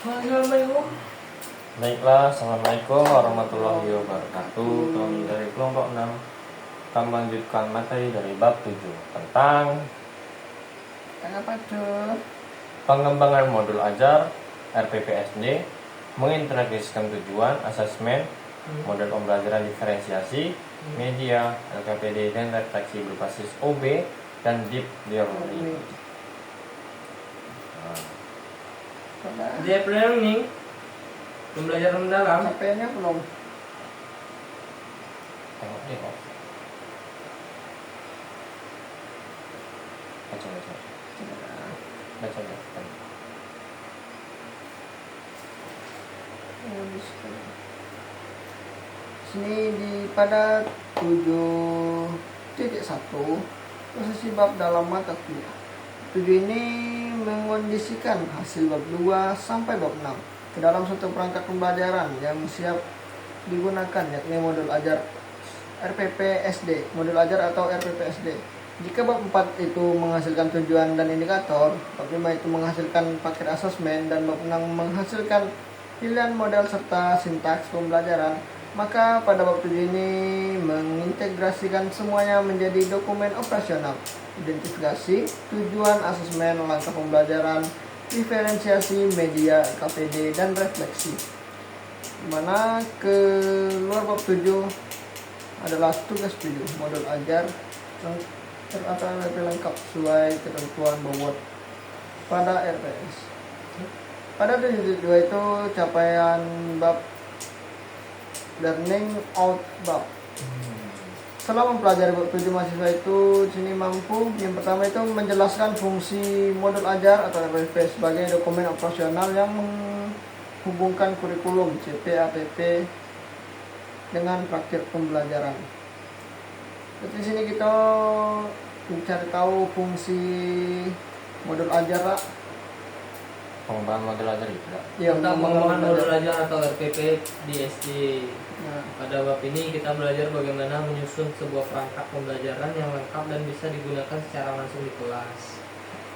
Assalamualaikum. Baiklah, Assalamualaikum warahmatullahi wabarakatuh. Kami dari kelompok 6 akan melanjutkan materi dari bab 7 tentang Apa tuh? pengembangan modul ajar RPPSD, mengintegrasikan tujuan, asesmen, model pembelajaran diferensiasi, media, LKPD, dan refleksi berbasis OB dan deep learning. Deep learning, pembelajaran mendalam. HP-nya belum. Tengok deh, Pak. Baca. Sini di pada 7.1 posisi bab dalam mata kuliah. 7 ini mengondisikan hasil bab 2 sampai bab 6 ke dalam suatu perangkat pembelajaran yang siap digunakan, yakni modul ajar RPPSD, modul ajar atau RPPSD. Jika bab 4 itu menghasilkan tujuan dan indikator, bab 5 itu menghasilkan paket asesmen, dan bab 6 menghasilkan pilihan model serta sintaks pembelajaran, maka pada bab 7 ini mengintegrasikan semuanya menjadi dokumen operasional, identifikasi, tujuan, asesmen, langkah pembelajaran, diferensiasi, media, KPD, dan refleksi. Dimana keluar bab 7 adalah tugas 7, modul ajar atau lengkap sesuai ketentuan bobot pada RPS. Pada 7.2 itu capaian bab learning out bab. Setelah mempelajari bab 7, mahasiswa itu sini mampu yang pertama itu menjelaskan fungsi modul ajar atau RPP sebagai dokumen operasional yang menghubungkan kurikulum CP/APP dengan praktik pembelajaran. Di sini kita mencari tahu fungsi modul ajar lah. Pengembangan modul ajar itu lah. Ya, Tentang pengembangan modul ajar atau RPP di SD. Nah, Pada bab ini kita belajar bagaimana menyusun sebuah perangkat pembelajaran yang lengkap dan bisa digunakan secara langsung di kelas.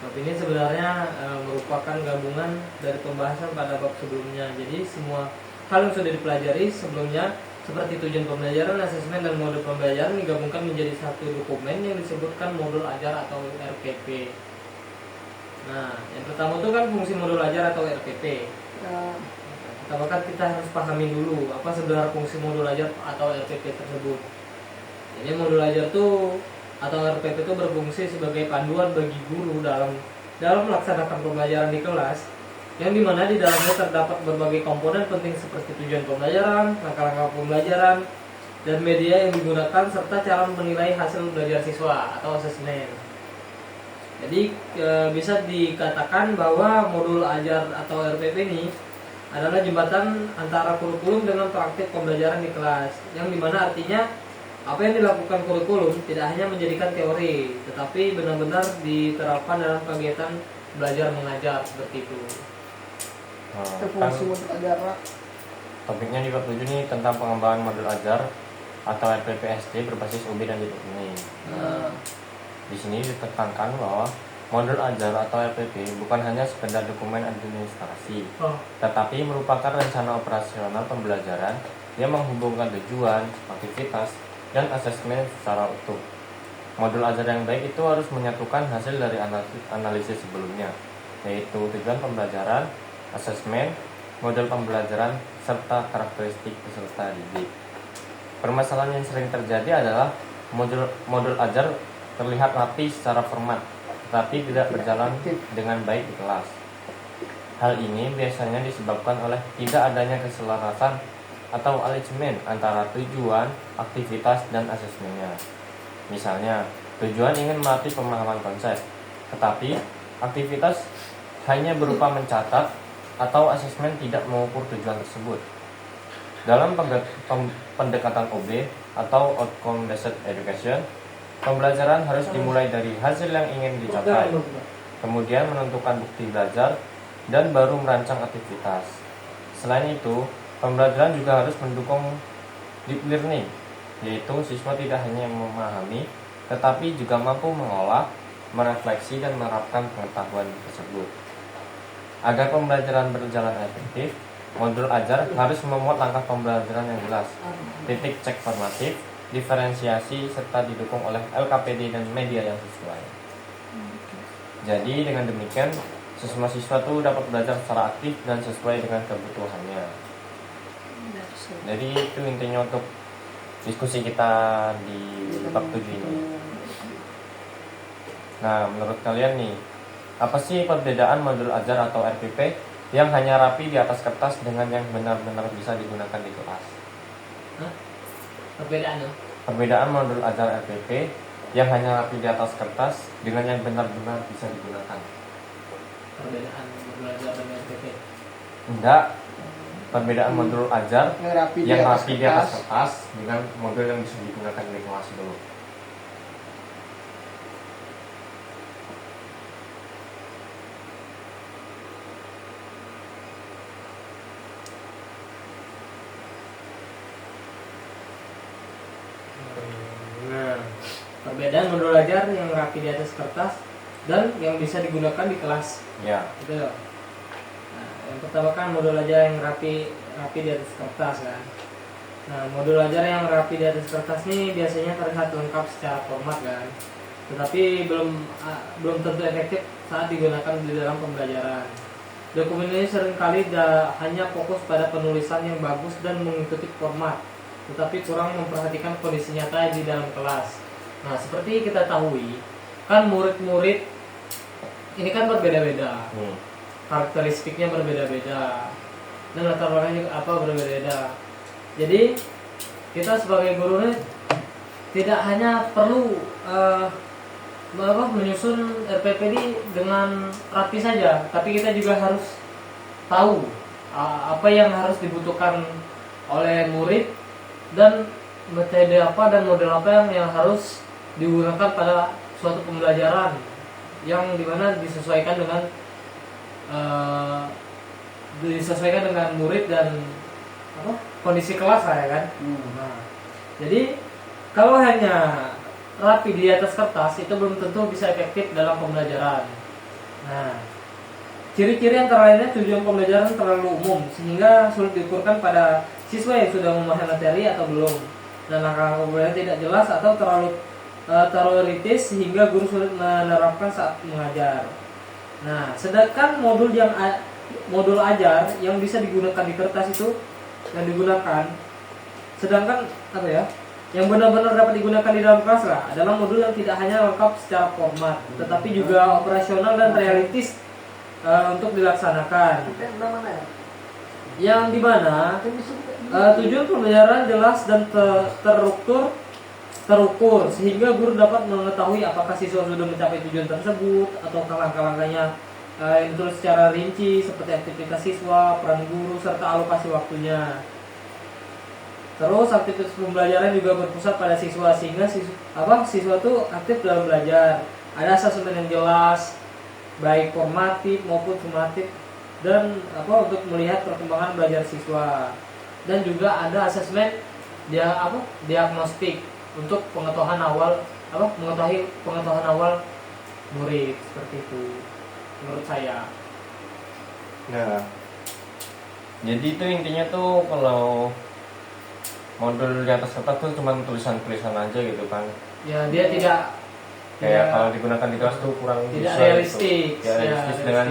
Bab ini sebenarnya merupakan gabungan dari pembahasan pada bab sebelumnya. Jadi semua hal yang sudah dipelajari sebelumnya seperti tujuan pembelajaran, asesmen, dan modul pembelajaran digabungkan menjadi satu dokumen yang disebutkan modul ajar atau RPP. Nah, yang pertama itu kan fungsi modul ajar atau RPP. ya, Kita harus pahami dulu apa sebenarnya fungsi modul ajar atau RPP tersebut. Jadi modul ajar tuh atau RPP itu berfungsi sebagai panduan bagi guru dalam melaksanakan pembelajaran di kelas, yang dimana di dalamnya terdapat berbagai komponen penting seperti tujuan pembelajaran, langkah-langkah pembelajaran, dan media yang digunakan serta cara menilai hasil belajar siswa atau asesmen. Jadi bisa dikatakan bahwa modul ajar atau RPP ini adalah jembatan antara kurikulum dengan praktik pembelajaran di kelas, yang dimana artinya apa yang dilakukan kurikulum tidak hanya menjadikan teori, tetapi benar-benar diterapkan dalam kegiatan belajar mengajar seperti itu. itu Kan fungsi modul ajar lah. topiknya di bab 7 ini tentang pengembangan modul ajar atau RPPSD berbasis OB dan deep learning. Nah, Di sini ditekankan bahwa modul ajar atau RPP bukan hanya sekedar dokumen administrasi, tetapi merupakan rencana operasional pembelajaran yang menghubungkan tujuan, aktivitas, dan asesmen secara utuh. Modul ajar yang baik itu harus menyatukan hasil dari analisis sebelumnya, yaitu tujuan pembelajaran, asesmen, model pembelajaran, serta karakteristik peserta didik. Permasalahan yang sering terjadi adalah modul ajar terlihat rapi secara format, tetapi tidak berjalan dengan baik di kelas. Hal ini biasanya disebabkan oleh tidak adanya keselarasan atau alignment antara tujuan, aktivitas, dan asesmennya. Misalnya, tujuan ingin melatih pemahaman konsep, tetapi aktivitas hanya berupa mencatat atau asesmen tidak mengukur tujuan tersebut. Dalam pendekatan OB atau Outcome Based Education, pembelajaran harus dimulai dari hasil yang ingin dicapai, kemudian menentukan bukti belajar, dan baru merancang aktivitas. Selain itu, pembelajaran juga harus mendukung deep learning, yaitu siswa tidak hanya memahami, tetapi juga mampu mengolah, merefleksi, dan menerapkan pengetahuan tersebut. Agar pembelajaran berjalan efektif, modul ajar harus memuat langkah pembelajaran yang jelas, titik cek formatif, diferensiasi, serta didukung oleh LKPD dan media yang sesuai. Jadi dengan demikian, semua siswa itu dapat belajar secara aktif dan sesuai dengan kebutuhannya. Jadi itu intinya untuk diskusi kita di bab 7 ini. Nah, menurut kalian nih, apa sih perbedaan modul ajar atau RPP yang hanya rapi di atas kertas dengan yang benar-benar bisa digunakan di kelas? Perbedaannya? Perbedaan modul ajar RPP yang hanya rapi di atas kertas dengan yang benar-benar bisa digunakan. Perbedaan modul ajar dan RPP? Enggak. Perbedaan modul ajar yang rapi di atas kertas kertas dengan modul yang bisa digunakan di kelas dulu. Nah, perbedaan modul ajar yang rapi di atas kertas dan yang bisa digunakan di kelas. Ya. Gitu. Nah, yang pertama kan modul ajar yang rapi di atas kertas kan. Nah, modul ajar yang rapi di atas kertas ini biasanya terlihat lengkap secara format kan. Tetapi belum tentu efektif saat digunakan di dalam pembelajaran. Dokumen ini seringkali hanya fokus pada penulisan yang bagus dan mengikuti format, tetapi kurang memperhatikan kondisi nyata di dalam kelas. Nah, seperti kita tahu, kan murid-murid ini kan berbeda-beda, karakteristiknya berbeda-beda, dan latar belakangnya juga berbeda-beda. Jadi kita sebagai guru ini tidak hanya perlu menyusun RPP dengan rapi saja, tapi kita juga harus tahu apa yang harus dibutuhkan oleh murid dan metode apa dan model apa yang harus digunakan pada suatu pembelajaran yang dimana disesuaikan dengan murid dan kondisi kelas ya kan. Nah, jadi kalau hanya rapi di atas kertas itu belum tentu bisa efektif dalam pembelajaran. Nah, ciri-ciri antara lainnya tujuan pembelajaran terlalu umum sehingga sulit diukurkan pada siswa yang sudah memahami materi atau belum, dan langkah pembelajaran tidak jelas atau terlalu teoritis sehingga guru sulit menerapkan saat mengajar. Nah, sedangkan modul ajar yang bisa digunakan di kertas itu yang digunakan, sedangkan yang benar-benar dapat digunakan di dalam kelas adalah modul yang tidak hanya lengkap secara format, tetapi juga operasional dan realistis untuk dilaksanakan. Yang dimana tujuan pembelajaran jelas dan terukur sehingga guru dapat mengetahui apakah siswa sudah mencapai tujuan tersebut atau langkah-langkahnya yang ditulis secara rinci seperti aktivitas siswa, peran guru, serta alokasi waktunya. Terus aktivitas pembelajaran juga berpusat pada siswa sehingga siswa itu aktif dalam belajar. Ada asesmen yang jelas baik formatif maupun sumatif dan untuk melihat perkembangan belajar siswa. Dan juga ada asesmen diagnostik untuk pengetahuan awal murid, seperti itu menurut saya. Nah, jadi itu intinya tuh kalau modul di atas kertas tuh cuma tulisan-tulisan aja gitu kan. Ya, dia kayak kalau digunakan di kelas tuh kurang tidak bisa realistis, gitu. Realistis dengan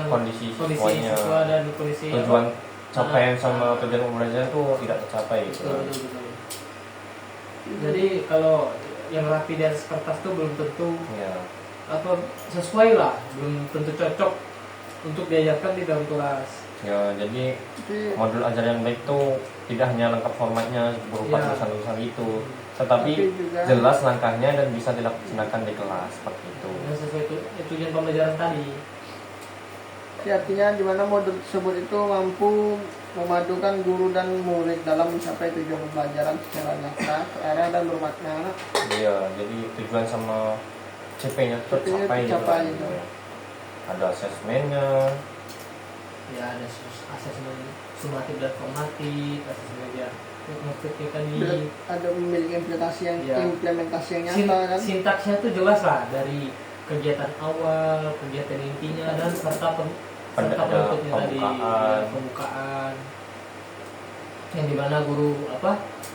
kondisi siswanya, siswa dan kondisi tujuan capaian sama tujuan pembelajaran tuh tidak tercapai gitu. Betul. Jadi kalau yang rapi di atas kertas tuh belum tentu sesuai lah, belum tentu cocok untuk diajarkan di dalam kelas. Ya, jadi modul ajar yang baik tuh tidak hanya lengkap formatnya berupa tulisan-tulisan itu, tetapi jelas langkahnya dan bisa dilaksanakan di kelas seperti itu. Dan sesuai tujuan pembelajaran tadi. Artinya di mana modul tersebut itu mampu memadukan guru dan murid dalam mencapai tujuan pembelajaran secara nyata, terarah dan bermakna. Iya, jadi tujuan sama CP-nya tercapai gitu. Ada asesmennya. Ya, ada asesmen sumatif dan formatif, asesmen diagnostik tadi. Ada memiliki implementasi yang nyata kan. Sintaksnya tuh jelas lah, dari kegiatan awal, kegiatan intinya, dan serta serta ada penutupnya tadi pembukaan. pembukaan yang dimana guru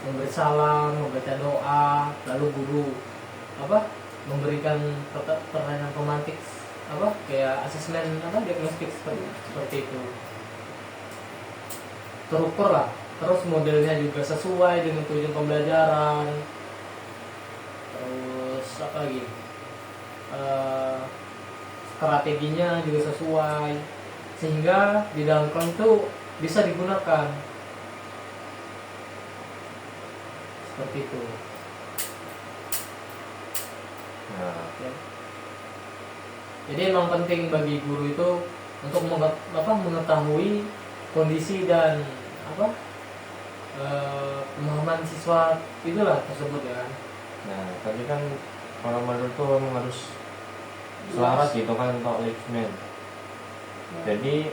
memberi salam, membaca doa, lalu guru memberikan pertanyaan romantik kayak asesmen diagnostik seperti itu, terukur lah. Terus modelnya juga sesuai dengan tujuan pembelajaran. Terus apa lagi? Strateginya juga sesuai sehingga di dalam kelas itu bisa digunakan seperti itu. Nah, Ya. Jadi emang penting bagi guru itu untuk mengetahui kondisi dan pemahaman siswa itulah tersebut ya kan. nah tapi kan kalau menurut tuh memang harus selaras gitu kan untuk listening. Jadi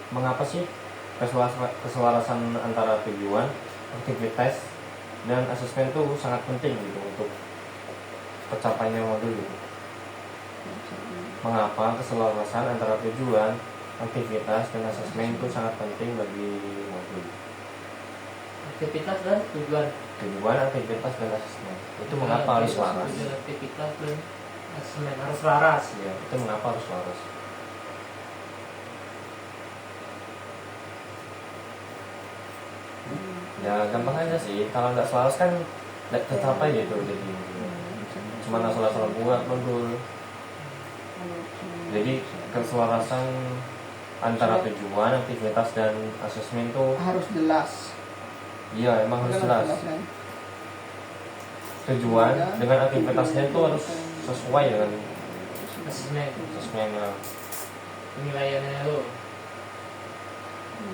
mengapa sih keselarasan antara tujuan, aktivitas, dan asesmen itu sangat penting gitu untuk tercapainya modul gitu. Mengapa keselarasan antara tujuan, aktivitas, dan asesmen itu sangat penting bagi modul? Aktivitas dan tujuan. Tujuan, aktivitas, dan asesmen itu mengapa harus selaras? Tujuan, aktivitas dan asesmen harus selaras. Ya, itu mengapa harus selaras? Ya gampang aja sih, kalau nggak selaras kan nggak tercapai gitu. Jadi cuma asal-asal buat modul. Jadi keselarasan antara tujuan, aktivitas, dan asesmen itu Harus jelas. iya emang harus jelas. kan? Tujuan dengan aktivitasnya itu harus sesuai dengan asesmennya. Penilaiannya lo.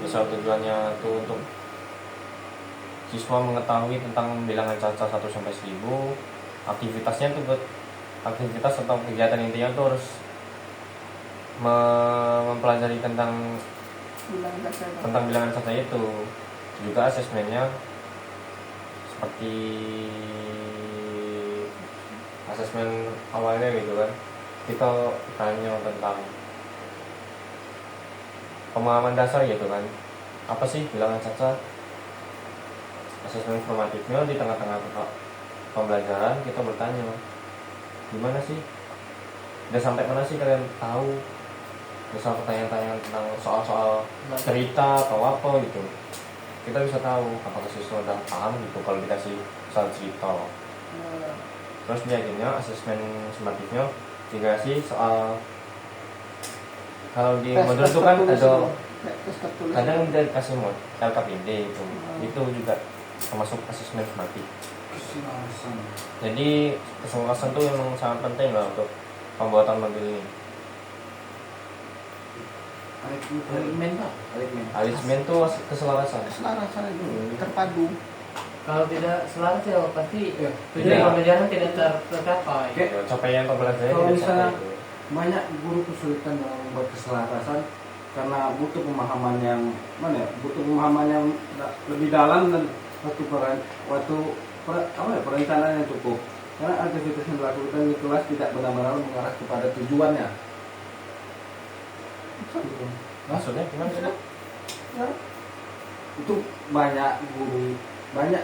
Misal tujuannya itu untuk siswa mengetahui tentang bilangan caca 1 sampai 1000, aktivitasnya itu buat aktivitas atau kegiatan intinya itu harus mempelajari tentang bilangan caca itu. Juga asesmennya seperti asesmen awalnya gitu kan, kita tanya tentang pemahaman dasar gitu kan, apa sih bilangan caca. Asesmen formatifnya di tengah-tengah pembelajaran kita bertanya, gimana sih, udah sampai mana sih kalian tahu, misal pertanyaan-pertanyaan tentang soal-soal cerita atau apa gitu, kita bisa tahu apakah siswa udah paham gitu kalau dikasih soal cerita. Terus di akhirnya asesmen sumatifnya dikasih soal, kalau di modul itu kan ada kadang dia dikasih mod LKPD itu juga termasuk asesmen sumatif. Jadi keselarasan itu yang sangat penting lah untuk pembuatan modul ini. Alismen itu keselarasan. Keselarasan itu terpadu. Kalau tidak selaras ya pasti tujuan Iya. pembelajaran tidak tercapai. Ya, capaian pembelajaran Kalau tidak misalnya capai. banyak guru kesulitan dalam membuat keselarasan karena butuh pemahaman yang butuh pemahaman yang lebih dalam dan perencanaan yang cukup, karena aktivitas yang dilakukan di kelas tidak benar-benar mengarah kepada tujuannya. Gitu. Maksudnya gimana sih? Itu banyak guru banyak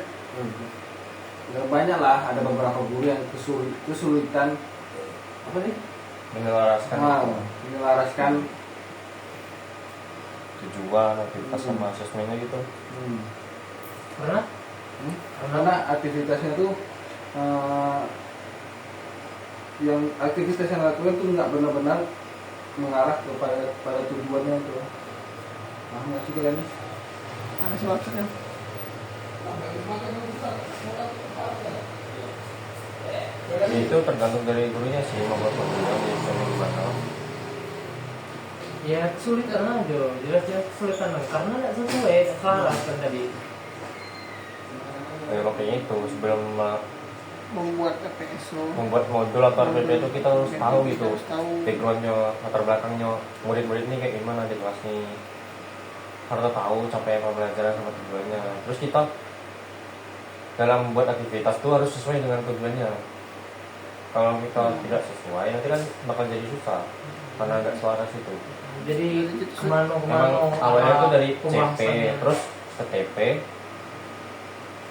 lah, ada beberapa guru yang kesulitan Menyelaraskan menyelaraskan tujuan, aktivitas sama asesmennya gitu. Karena aktivitasnya tuh yang aktivitas yang lakukan tuh nggak benar-benar mengarah pada tujuannya tuh. Paham nggak sih kalian? Ada sih maksudnya. Itu tergantung dari gurunya sih mau buat modulnya di gimana. Ya kesulitan aja, jelas-jelas kesulitan karena tidak sesuai selaras kan tadi. Makanya itu sebelum Membuat PSO. membuat modul atau RPP itu kita harus tahu gitu Harus tahu. backgroundnya, latar belakangnya, murid-murid ini kayak gimana di kelas nih, harus tahu capaian pembelajaran sama tujuannya. Terus kita dalam membuat aktivitas itu harus sesuai dengan tujuannya. Kalau kita tidak sesuai nanti kan bakal jadi susah. karena nggak selaras itu. Jadi Emang kemana awalnya itu dari CP pembahasannya. terus ke TP,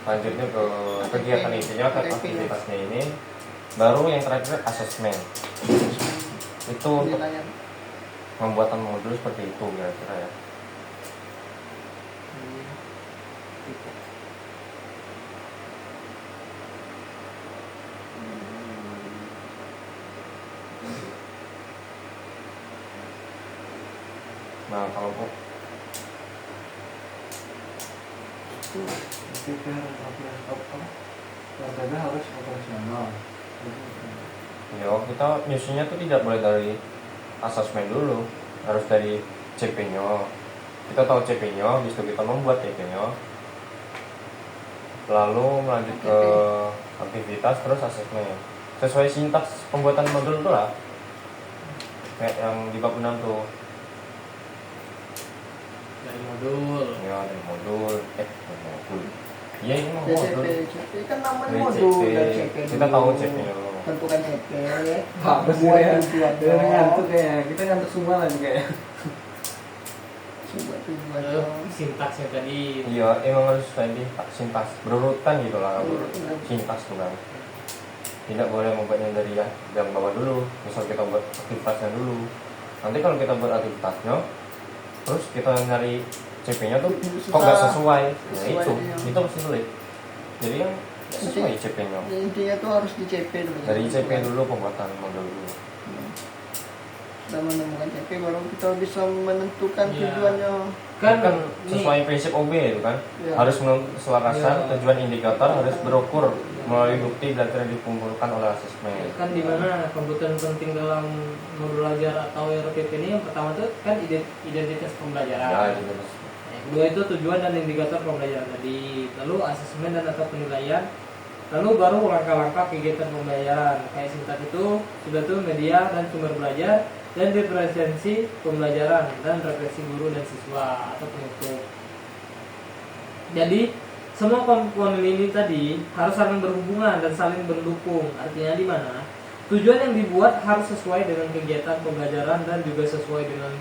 lanjutnya ke kegiatan intinya ke aktivitasnya ini, baru yang terakhir asesmen. Itu untuk Penilaian. pembuatan modul seperti itu kira-kira ya. Nah kalau RPP harus operasional. ya kita nyusunnya tuh tidak boleh dari asesmen dulu, harus dari CP-nya. Kita tahu CP-nya, habis itu kita membuat TP-nya, lalu melanjut ke aktivitas terus asesmen sesuai sintaks pembuatan modul itu lah, kayak yang di bab 6 tuh. Dari modul. Ya dari modul, iya ini mah modul. CP kan namanya Dari modul CP, dan CP kita tahu CP-nya. tentukan CP Bagus buat ya. tujuannya. Ngantuk kayaknya. Kita ngantuk semua lagi kayaknya. Buat tujuannya. Lalu sintaksnya tadi. Iya, emang harus tadi sintaks berurutan gitu lah, Berurutan. sintaks tuh kan. Tidak boleh membuatnya dari yang bawah dulu. Misal kita buat aktivitasnya dulu. Nanti kalau kita buat aktivitasnya, terus kita nyari CP-nya tuh kok nggak sesuai. Nah Sesuai, itu pasti sulit. Jadi kan nggak sesuai CP-nya. Intinya tuh harus di CP dulu. Dari CP dulu pembuatan modul dulu. Kita menemukan CP baru kita bisa menentukan Iya. tujuannya. Kan, Kan nih, sesuai prinsip OB itu kan. Iya. Harus menyelaraskan Iya. tujuan indikator harus berukur melalui bukti belajar yang dikumpulkan oleh asesmen. kan di mana kebutuhan penting dalam modul ajar atau RPP ini yang pertama tuh kan identitas pembelajaran. Ya, gitu. Yang kedua itu tujuan dan indikator pembelajaran tadi. Lalu asesmen dan atau penilaian. Lalu baru langkah-langkah kegiatan pembelajaran. Kayak singkat itu sudah tuh media dan sumber belajar dan referensi pembelajaran dan refleksi guru dan siswa atau penutup. Jadi semua komponen ini tadi harus saling berhubungan dan saling mendukung. Artinya di mana tujuan yang dibuat harus sesuai dengan kegiatan pembelajaran dan juga sesuai dengan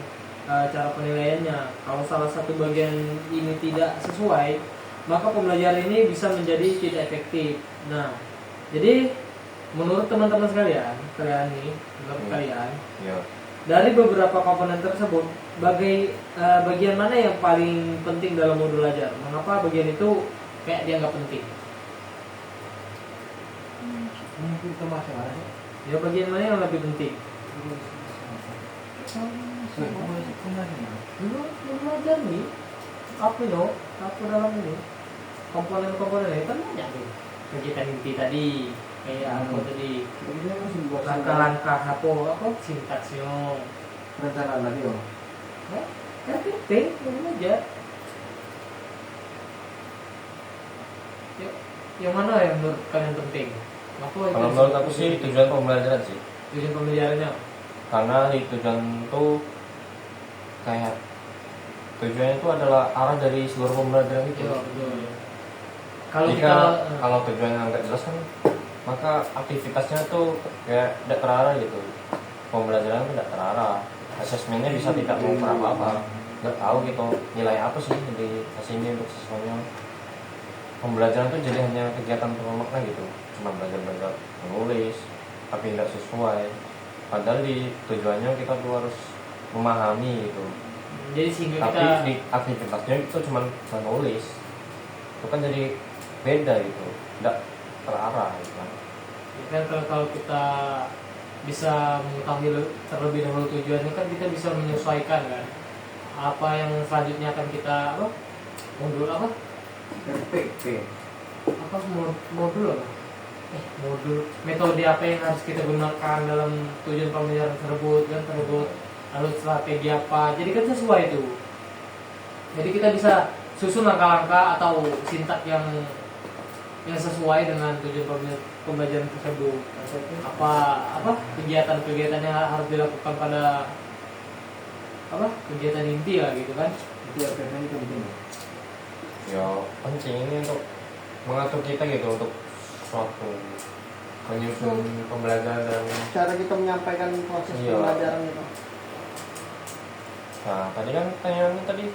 cara penilaiannya. Kalau salah satu bagian ini tidak sesuai, maka pembelajaran ini bisa menjadi tidak efektif. Nah, jadi menurut teman-teman sekalian, menurut kalian, Ya. dari beberapa komponen tersebut, bagian mana yang paling penting dalam modul ajar? Mengapa bagian itu kayak dianggap penting? Mungkin kita masih ada sih. Ya bagian mana yang lebih penting? Modul ajar nih, apa dalam ini? Komponen-komponen ini kan banyak tuh. Kegiatan inti tadi, kayak apa tadi? Kita masih buat Langkah-langkah apa sintaksnya? rencana lagi loh. Kan penting, modul ajar. Yang mana yang menurut kalian penting? Kalau menurut aku sih tujuan pembelajaran sih. tujuan pembelajarannya. Karena di tujuan itu kayak tujuannya itu adalah arah dari seluruh pembelajaran itu. Iya, betul. Kalau Jika kita kalau tujuannya nggak jelas kan, maka aktivitasnya tuh kayak tidak terarah gitu. Pembelajaran tidak terarah. Asesmennya bisa tidak mengukur apa-apa. Nggak tahu gitu nilai apa sih di sini untuk siswanya. Pembelajaran tuh jadi hanya kegiatan tanpa makna gitu. Cuma belajar menulis, tapi nggak sesuai. Padahal di tujuannya kita tuh harus memahami gitu. jadi sehingga Tapi kita di aktivitasnya itu cuma menulis. Itu kan jadi beda gitu, tidak terarah gitu kan. ya kan kalau kita bisa mengetahui terlebih dahulu tujuannya kan kita bisa menyesuaikan kan apa yang selanjutnya akan kita modul apa RPP. modul apa modul metode apa yang harus kita gunakan dalam tujuan pembelajaran tersebut lalu strategi apa, jadi kan sesuai itu. Jadi kita bisa susun langkah-langkah atau sintak yang sesuai dengan tujuan pembelajaran tersebut. Apa kegiatan-kegiatan yang harus dilakukan pada kegiatan inti lah gitu kan. Itu RPP itu penting. Ya penting ini untuk mengatur kita gitu untuk suatu menyusun pembelajaran dan Cara kita menyampaikan proses Iya. pembelajaran itu. Nah, tadi kan pertanyaannya tadi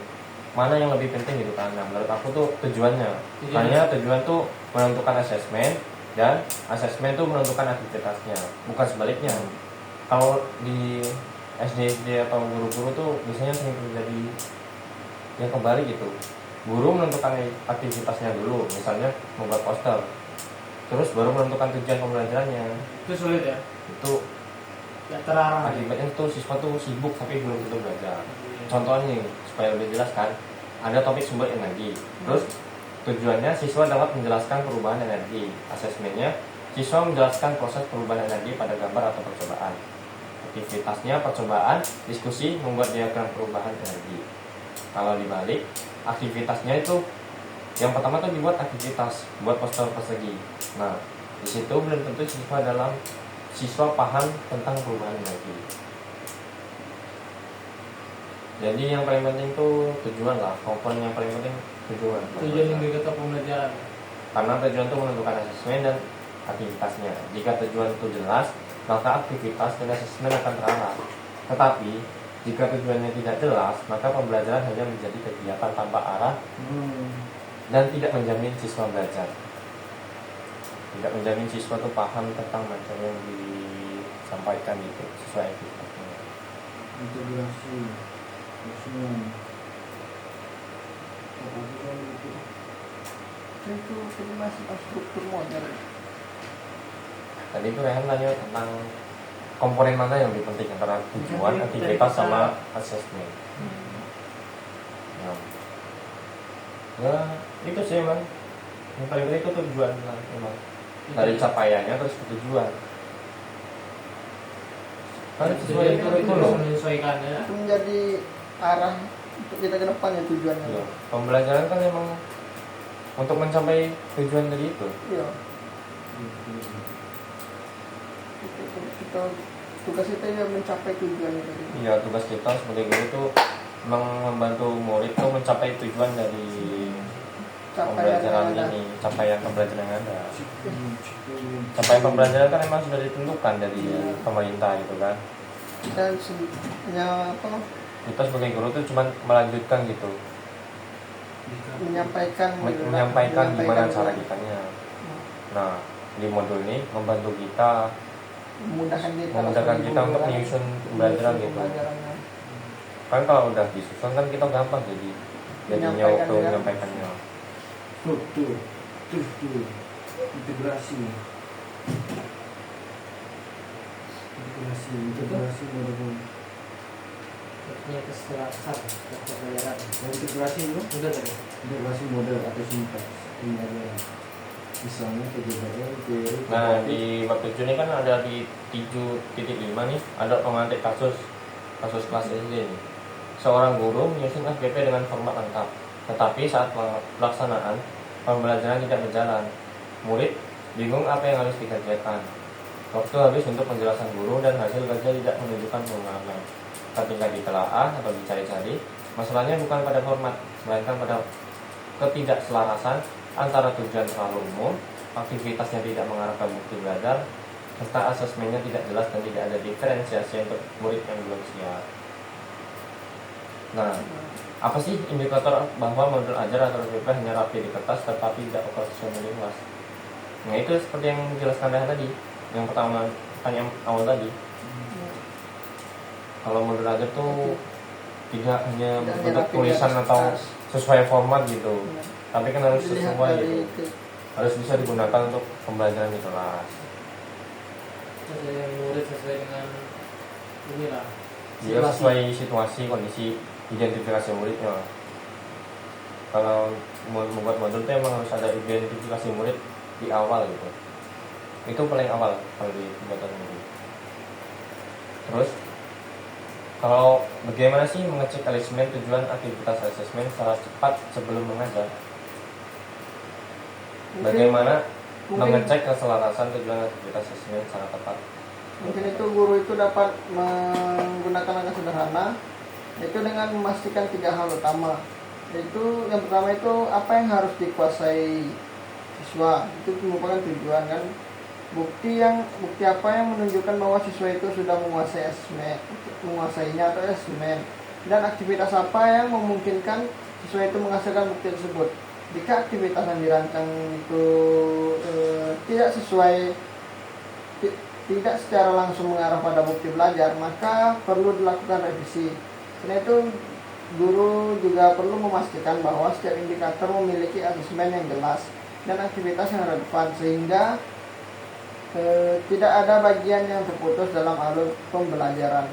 mana yang lebih penting gitu kan. Nah, menurut aku tuh tujuannya. Hanya tujuan tuh menentukan asesmen dan asesmen tuh menentukan aktivitasnya, bukan sebaliknya. Kalau di SD atau guru-guru tuh biasanya sering terjadi yang kembali gitu. Guru menentukan aktivitasnya dulu, misalnya membuat poster. Terus baru menentukan tujuan pembelajarannya. Itu sulit ya. Itu Ya terarah. akibatnya tuh siswa tuh sibuk tapi belum tentu belajar. Contohnya nih, supaya lebih jelas kan, ada topik sumber energi. Terus tujuannya siswa dapat menjelaskan perubahan energi. Asesmennya, siswa menjelaskan proses perubahan energi pada gambar atau percobaan. Aktivitasnya percobaan, diskusi, membuat diagram perubahan energi. Kalau dibalik, aktivitasnya itu yang pertama tuh dibuat aktivitas, buat poster persegi. Nah, di situ belum tentu siswa paham tentang perubahan energi. Jadi yang paling penting tuh tujuan lah, komponen yang paling penting tujuan. Tujuan indikator pembelajaran. Karena tujuan itu menentukan asesmen dan aktivitasnya. Jika tujuan itu jelas, maka aktivitas dan asesmen akan terarah. Tetapi jika tujuannya tidak jelas, maka pembelajaran hanya menjadi kegiatan tanpa arah dan tidak menjamin siswa belajar. Tidak menjamin siswa itu paham tentang materi yang disampaikan itu sesuai aktivitasnya. Integrasi asesmen Itu masih struktur model. Tadi itu Rehan tanya tentang komponen mana yang lebih penting antara tujuan, aktivitas sama asesmen. Ya, itu sih emang yang paling penting itu tujuan lah emang. Dari capaiannya terus ke tujuan. Kan sesuai itu loh. Menyesuaikan ya. Itu menjadi arah untuk kita ke depan ya tujuannya. Iya. Pembelajaran kan emang untuk mencapai tujuan tadi itu. Iya. Kita tugas kita ya mencapai tujuan itu. Iya, tugas kita sebagai guru itu memang membantu murid tuh mencapai tujuan dari pembelajaran ini, capaian pembelajaran yang ada. Capaian pembelajaran kan memang sudah ditentukan dari pemerintah gitu kan. Kita hanya apa? Kita sebagai guru tuh cuma melanjutkan gitu, menyampaikan gimana cara kitanya. Nah, di modul ini membantu kita, memudahkan kita untuk menyusun pembelajaran gitu. Kan kalau udah disusun kan kita gampang jadinya waktu menyampaikannya. struktur integrasi model Punya keselarasan pembelajaran. integrasi itu Udah tadi. integrasi model atau sintaks pembelajaran misalnya KJBL teori. Nah, di bab 7 ini kan ada di 7.5 nih, ada pemantik kasus kelas SD nih. Seorang guru menyusun SPP dengan format lengkap, tetapi saat pelaksanaan pembelajaran tidak berjalan. Murid bingung apa yang harus dikerjakan. Waktu habis untuk penjelasan guru dan hasil kerja tidak menunjukkan pengalaman. Ketika ditelaah atau dicari-cari, masalahnya bukan pada format, melainkan pada ketidakselarasan antara tujuan terlalu umum, aktivitasnya tidak mengarah ke bukti belajar, serta asesmennya tidak jelas dan tidak ada diferensiasi untuk murid yang belum siap. Nah, apa sih indikator bahwa modul ajar atau SPP hanya rapi di kertas tetapi tidak operasional di kelas? Nah, itu seperti yang dijelaskan Rehan tadi, yang pertama pertanyaan awal tadi. Kalau modul ajar tuh tidak hanya bentuk tulisan atau sesuai format gitu, tapi kan harus sesuai gitu, harus bisa digunakan untuk pembelajaran di kelas. Sesuai murid sesuai dengan inilah. Dia sesuai situasi, kondisi, identifikasi muridnya. Kalau mau membuat modul itu emang harus ada identifikasi murid di awal gitu. Itu paling awal kalau di pembuatan modul. Terus kalau bagaimana sih mengecek asesmen tujuan aktivitas asesmen secara cepat sebelum mengajar? Bagaimana mengecek keselarasan tujuan aktivitas asesmen secara tepat? Mungkin itu guru itu dapat menggunakan langkah sederhana, yaitu dengan memastikan 3 hal utama. Yaitu yang pertama itu apa yang harus dikuasai siswa, itu merupakan tujuan kan. Bukti apa yang menunjukkan bahwa siswa itu sudah menguasainya atau asesmen. dan aktivitas apa yang memungkinkan siswa itu menghasilkan bukti tersebut. Jika aktivitas yang dirancang itu tidak sesuai, tidak secara langsung mengarah pada bukti belajar, maka perlu dilakukan revisi. Selain itu, guru juga perlu memastikan bahwa setiap indikator memiliki asesmen yang jelas dan aktivitas yang relevan, sehingga tidak ada bagian yang terputus dalam alur pembelajaran.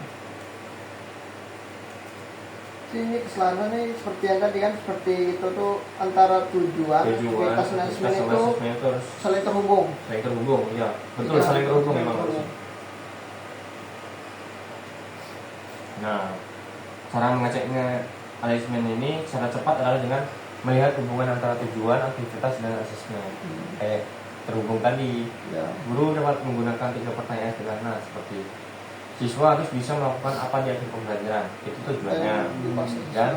Ini keselarasan ini seperti yang tadi kan, seperti itu tuh antara tujuan aktivitas dan asesmen itu harus saling terhubung. Ya betul, Iya, saling terhubung saling memang harus. terhubung. Nah, cara mengeceknya asesmen ini secara cepat adalah dengan melihat hubungan antara tujuan, aktivitas, dan asesmen. Kayak terhubung tadi, Ya. guru dapat menggunakan 3 pertanyaan sederhana seperti siswa harus bisa melakukan apa di akhir pembelajaran, itu tujuannya. Dan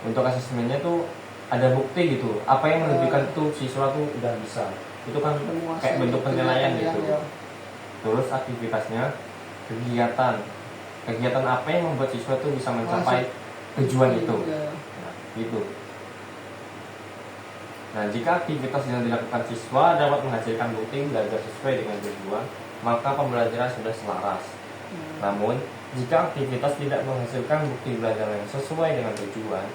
untuk asesmennya tuh ada bukti gitu, apa yang menunjukkan tuh siswa tuh udah bisa, itu kan kayak bentuk penilaian gitu. Ya. Terus aktivitasnya kegiatan apa yang membuat siswa tuh bisa mencapai tujuan itu. Ya. Nah, gitu. Nah, jika aktivitas yang dilakukan siswa dapat menghasilkan bukti belajar sesuai dengan tujuan, maka pembelajaran sudah selaras. Namun, jika aktivitas tidak menghasilkan bukti belajar yang sesuai dengan tujuan,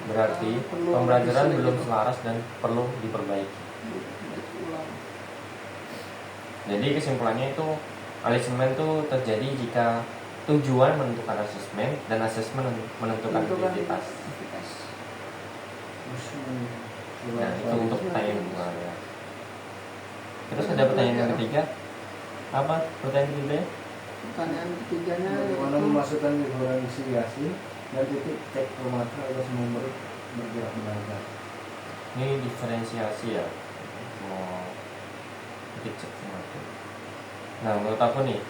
berarti pembelajaran belum selaras dan perlu diperbaiki. Jadi kesimpulannya itu, asesmen itu terjadi jika tujuan menentukan asesmen dan asesmen menentukan aktivitas. Nah, itu untuk pertanyaan kedua ya. Terus ada pertanyaan yang ketiga. Apa pertanyaan ketiga? Pertanyaan ketiganya Bagaimana itu memasukkan diferensiasi dan titik cek formatif agar sumber bergerak belajar. Ini diferensiasi ya. Mau titik cek formatif. Nah, menurut aku nih,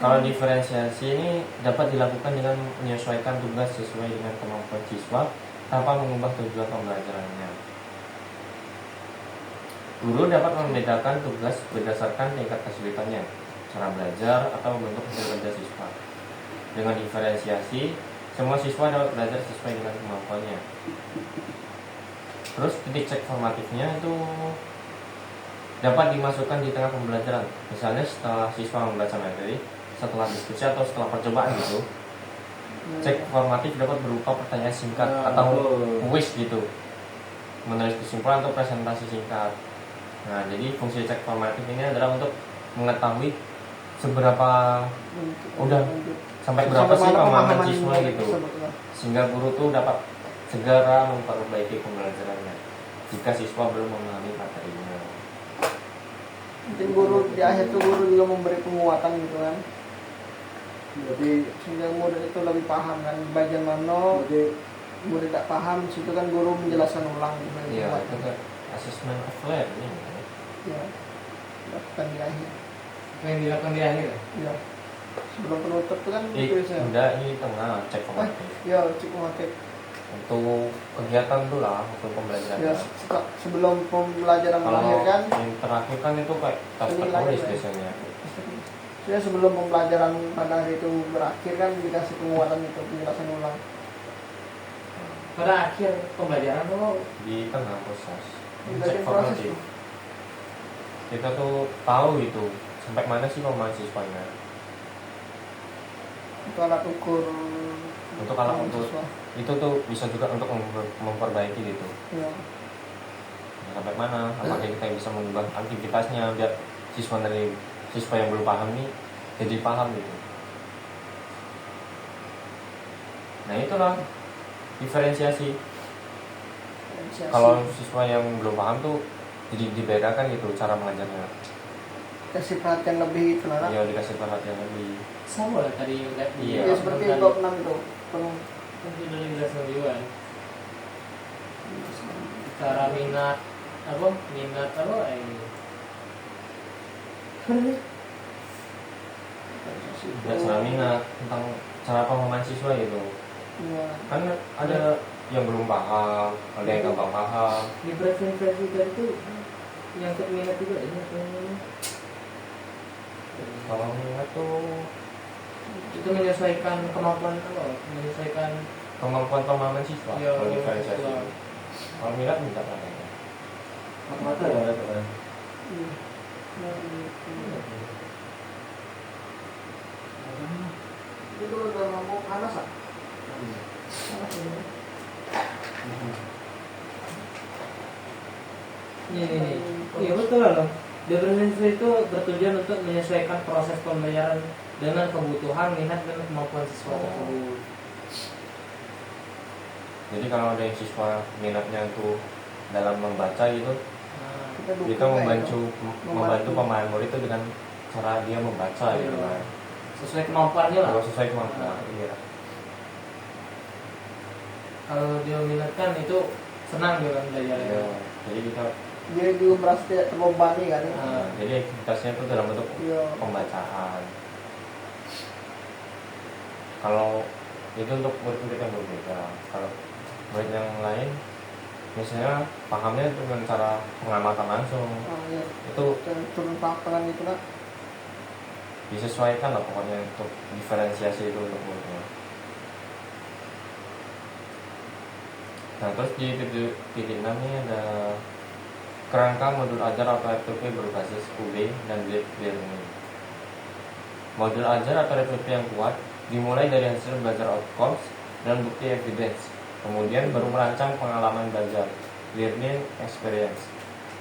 kalau diferensiasi ini dapat dilakukan dengan menyesuaikan tugas sesuai dengan kemampuan siswa tanpa mengubah tujuan pembelajarannya. Guru dapat membedakan tugas berdasarkan tingkat kesulitannya, cara belajar, atau bentuk hasil kerja siswa. Dengan diferensiasi, semua siswa dapat belajar sesuai dengan kemampuannya. Terus titik cek formatifnya itu dapat dimasukkan di tengah pembelajaran. Misalnya setelah siswa membaca materi, setelah diskusi atau setelah percobaan gitu. Cek formatif dapat berupa pertanyaan singkat atau kuis gitu, menulis kesimpulan atau presentasi singkat. Nah, jadi fungsi cek formatif ini adalah untuk mengetahui seberapa udah sampai berapa sih pemahaman siswa gitu, sehingga guru tuh dapat segera memperbaiki pembelajarannya jika siswa belum memahami materinya. mungkin guru di akhir tuh guru juga memberi penguatan gitu kan, Jadi sehingga murid itu lebih paham kan di bagian mana murid tidak paham, situ kan guru menjelaskan ulang gitu. Iya, itu kan assessment of learning. Ya, lakukan di akhir. Apa yang dilakukan di akhir? Ya, sebelum penutup tuh kan tulisnya. Enggak, ini tengah cek formatif. Ya, cek formatif. Untuk kegiatan tuh lah, untuk pembelajaran. Ya, sebelum pembelajaran berakhir kan. Yang terakhir kan itu kayak tas tertulis biasanya. Ya, sebelum pembelajaran pada hari itu berakhir kan dikasih penguatan itu, penjelasan ulang. Pada akhir pembelajaran lo Di tengah proses Di cek bagian proses formatif. tuh. Kita tuh tahu gitu sampai mana sih pemahaman siswanya. Itu alat ukur. Untuk alat ukur siswa. itu tuh bisa juga untuk memperbaiki gitu. Ya. Sampai mana? Apakah kita bisa mengubah aktivitasnya biar siswa yang belum paham nih jadi paham gitu. Nah, itulah diferensiasi. Kalau siswa yang belum paham tuh jadi dibedakan gitu cara mengajarnya. kasih perhatian lebih itu lah. Iya, dikasih perhatian lebih. sama lah tadi yang lihat di Iya. Ya, seperti bab 6 itu. mungkin dari jelasan juga cara minat apa Nggak cara minat tentang cara pemahaman siswa gitu. Ya. Kan ada yang belum paham, ada yang gampang paham. di preferensi itu yang minat juga ini Kalau minat tuh Itu menyesuaikan kemampuan apa? Menyesuaikan kemampuan pemahaman siswa ya, kalau diferensiasi. siswa. Kalau minat minat apa? Mata-mata ya ada. Iya. Itu kalau udah ngomong panas ah. Panas ini. Ini. Iya betul loh. Diferensiasi itu bertujuan untuk menyesuaikan proses pembelajaran dengan kebutuhan, minat dan kemampuan siswa tersebut. Jadi kalau ada yang siswa minatnya itu dalam membaca gitu, Nah, kita membantu pemahaman murid itu dengan cara dia membaca gitu kan. sesuai kemampuannya lah. Kalau sesuai kemampuan, iya. Kalau dia minat kan itu senang dia kan belajarnya. Iya. Jadi kita Dia juga merasa tidak terbebani kan ya. Nah, jadi aktivitasnya itu dalam bentuk Iya. pembacaan. Kalau itu untuk murid-murid yang berbeda. Kalau murid yang lain, misalnya pahamnya dengan cara pengamatan langsung, Iya. itu Turun lapangan itu kan. disesuaikan lah pokoknya untuk diferensiasi itu untuk muridnya. Nah terus di titik 6 ini ada kerangka modul ajar atau RPP berbasis UB dan Blended Learning. Modul ajar atau RPP yang kuat dimulai dari hasil belajar outcomes dan bukti evidence, kemudian baru merancang pengalaman belajar learning experience.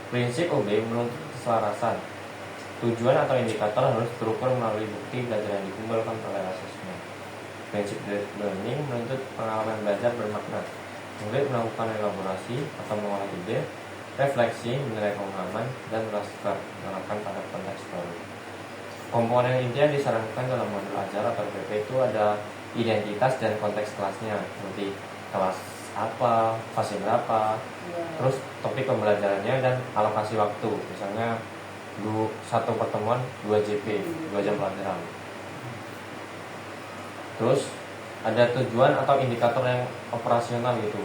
Prinsip OB menuntut keselarasan. Tujuan atau indikator harus terukur melalui bukti belajar yang dikumpulkan oleh asesmen. Prinsip learning menuntut pengalaman belajar bermakna. Murid melakukan elaborasi atau mengolah ide, refleksi, menilai pemahaman, dan menerapkan pada konteks baru. Komponen inti yang disarankan dalam modul ajar atau RPP itu ada identitas dan konteks kelasnya, seperti kelas apa, fase berapa, terus topik pembelajarannya dan alokasi waktu, misalnya satu pertemuan 2 JP, 2 jam pelajaran. Terus ada tujuan atau indikator yang operasional gitu.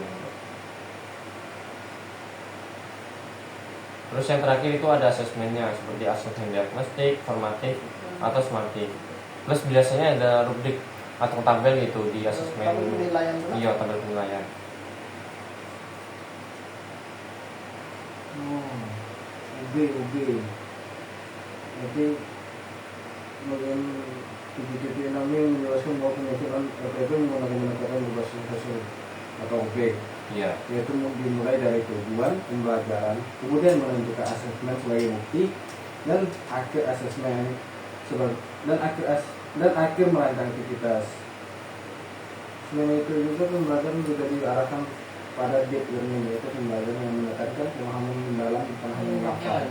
Terus yang terakhir itu ada asesmennya, seperti asesmen diagnostik, formatif, atau smartif. Plus biasanya ada rubrik atau tabel gitu di asesmen. Tabel penilaian kan? Iya, tabel penilaian. UB. Jadi bagian titik-titik ini menjelaskan bahwa penyusunan RPP menggunakan berbasis hasil atau UB. Iya. Yaitu dimulai dari tujuan pembelajaran, kemudian menentukan asesmen sebagai bukti, dan akhir asesmen dan akhir merancang aktivitas. Selain itu juga pembelajaran juga diarahkan pada deep learning, yaitu pembelajaran yang menekankan pemahaman mendalam bukan hanya menghafal.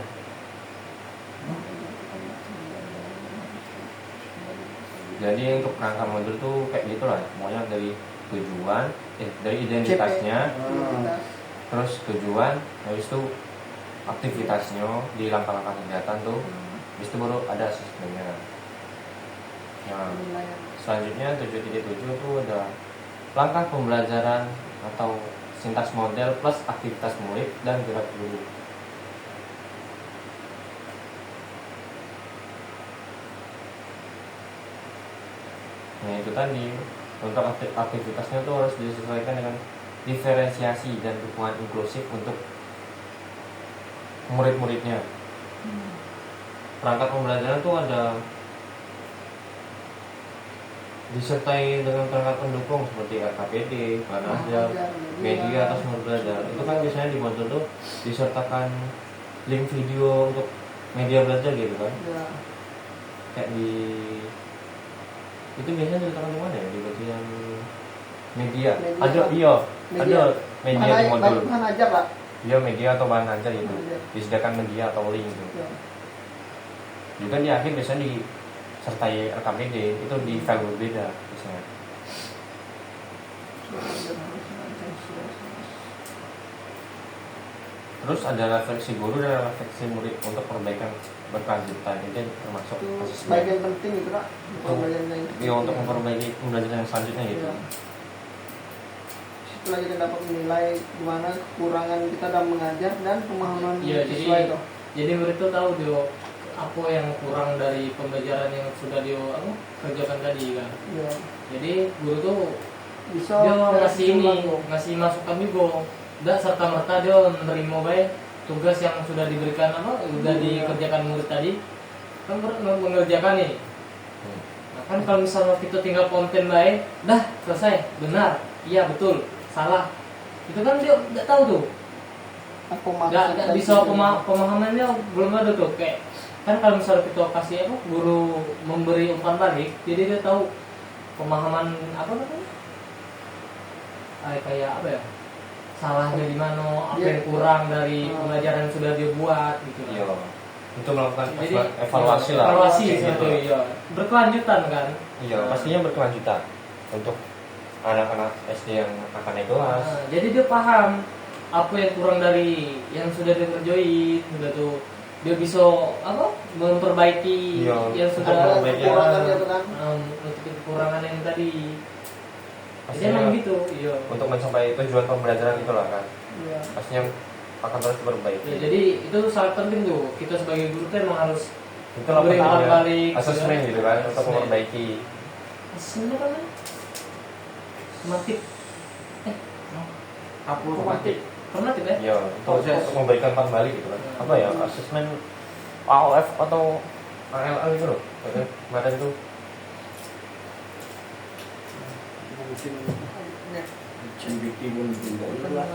Jadi untuk kerangka modul tuh kayak gitu lah, semuanya dari tujuan, dari identitasnya, terus tujuan, habis itu aktivitasnya di langkah-langkah kegiatan tuh, habis itu baru ada asesmennya. Nah, selanjutnya 7.7 itu ada langkah pembelajaran atau sintaks model plus aktivitas murid dan gerak guru. Nah itu tadi, untuk aktivitasnya tuh harus disesuaikan dengan diferensiasi dan dukungan inklusif untuk murid-muridnya. Perangkat pembelajaran tuh ada disertai dengan perangkat pendukung seperti RKPD, bahan ajar, media atau sumber belajar. Itu kan biasanya di modul tuh disertakan link video untuk media belajar gitu kan. Kayak di itu biasanya diletakkan di mana ya, di bagian media. Ada ada media di modul. Bahan ajar lah. Iya, media atau bahan ajar itu disediakan media atau link itu. Juga di akhir biasanya disertai RKPD, itu di file berbeda biasanya. Terus ada refleksi guru dan refleksi murid untuk perbaikan berkelanjutan, itu termasuk bagian penting itu lah. Iya, untuk memperbaiki pembelajaran yang selanjutnya gitu. Setelah kita dapat menilai gimana kekurangan kita dalam mengajar dan pemahaman Iya, siswa itu. jadi murid tuh tahu dia apa yang kurang dari pembelajaran yang sudah dia kerjakan tadi kan. Iya. Jadi guru tuh Bisa dia ngasih ini, ulang, ngasih masukan juga. Udah serta merta dia menerima baik tugas yang sudah diberikan udah dikerjakan murid tadi kan mengerjakan nih. Nah, kan kalau misalnya kita tinggal konten baik, dah selesai, benar, iya betul, salah, itu kan dia nggak tahu tuh, Aku maksud nggak dari bisa situ. pemahamannya belum ada tuh. Kayak kan kalau misalnya kita kasih guru memberi umpan balik, jadi dia tahu pemahaman apa namanya, kayak apa ya, salahnya di mana, apa yang kurang dari pembelajaran yang sudah dia buat gitu kan. Iya. Untuk melakukan Jadi evaluasi lah. evaluasi Kayak gitu, gitu. iya. Berkelanjutan kan. Iya, pastinya berkelanjutan untuk anak-anak SD yang akan naik kelas. Nah, jadi dia paham apa yang kurang dari yang sudah dia kerjain, sudah tuh dia bisa memperbaiki Iya, yang sudah memperbaiki kekurangannya tuh kan. untuk kekurangan yang tadi. Jadi Pastinya emang gitu, iya. untuk mencapai tujuan pembelajaran itu lah kan. Iya. Pastinya akan terus diperbaiki. Ya, jadi itu sangat penting tuh, kita sebagai guru tuh emang harus Itulah memberi umpan pentingnya balik, asesmen gitu kan untuk Asesmen. memperbaiki. Asesmen apa namanya? Formatif. Formatif. Formatif ya? Iya, untuk memberikan umpan balik gitu kan. Apa ya, asesmen AOF atau ALL itu loh. Kemarin itu Mungkin Ya. CBT pun tidak jelas.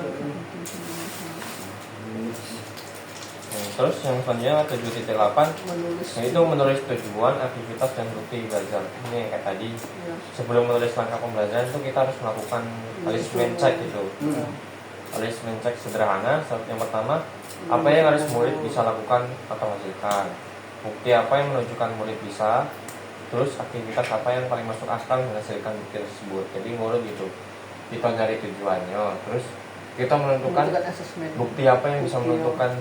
terus yang selanjutnya 7.8 Menulis. yaitu menulis tujuan, aktivitas dan bukti belajar. Ini kayak tadi Iya. sebelum menulis langkah pembelajaran itu kita harus melakukan assessment check gitu. Iya. Assessment check sederhana. Yang pertama, apa yang harus murid bisa lakukan atau hasilkan, bukti apa yang menunjukkan murid bisa, terus aktivitas apa yang paling masuk akal menghasilkan bukti tersebut. Jadi murid gitu, kita cari tujuannya, terus kita menentukan Asesmen. bukti apa yang bisa menentukan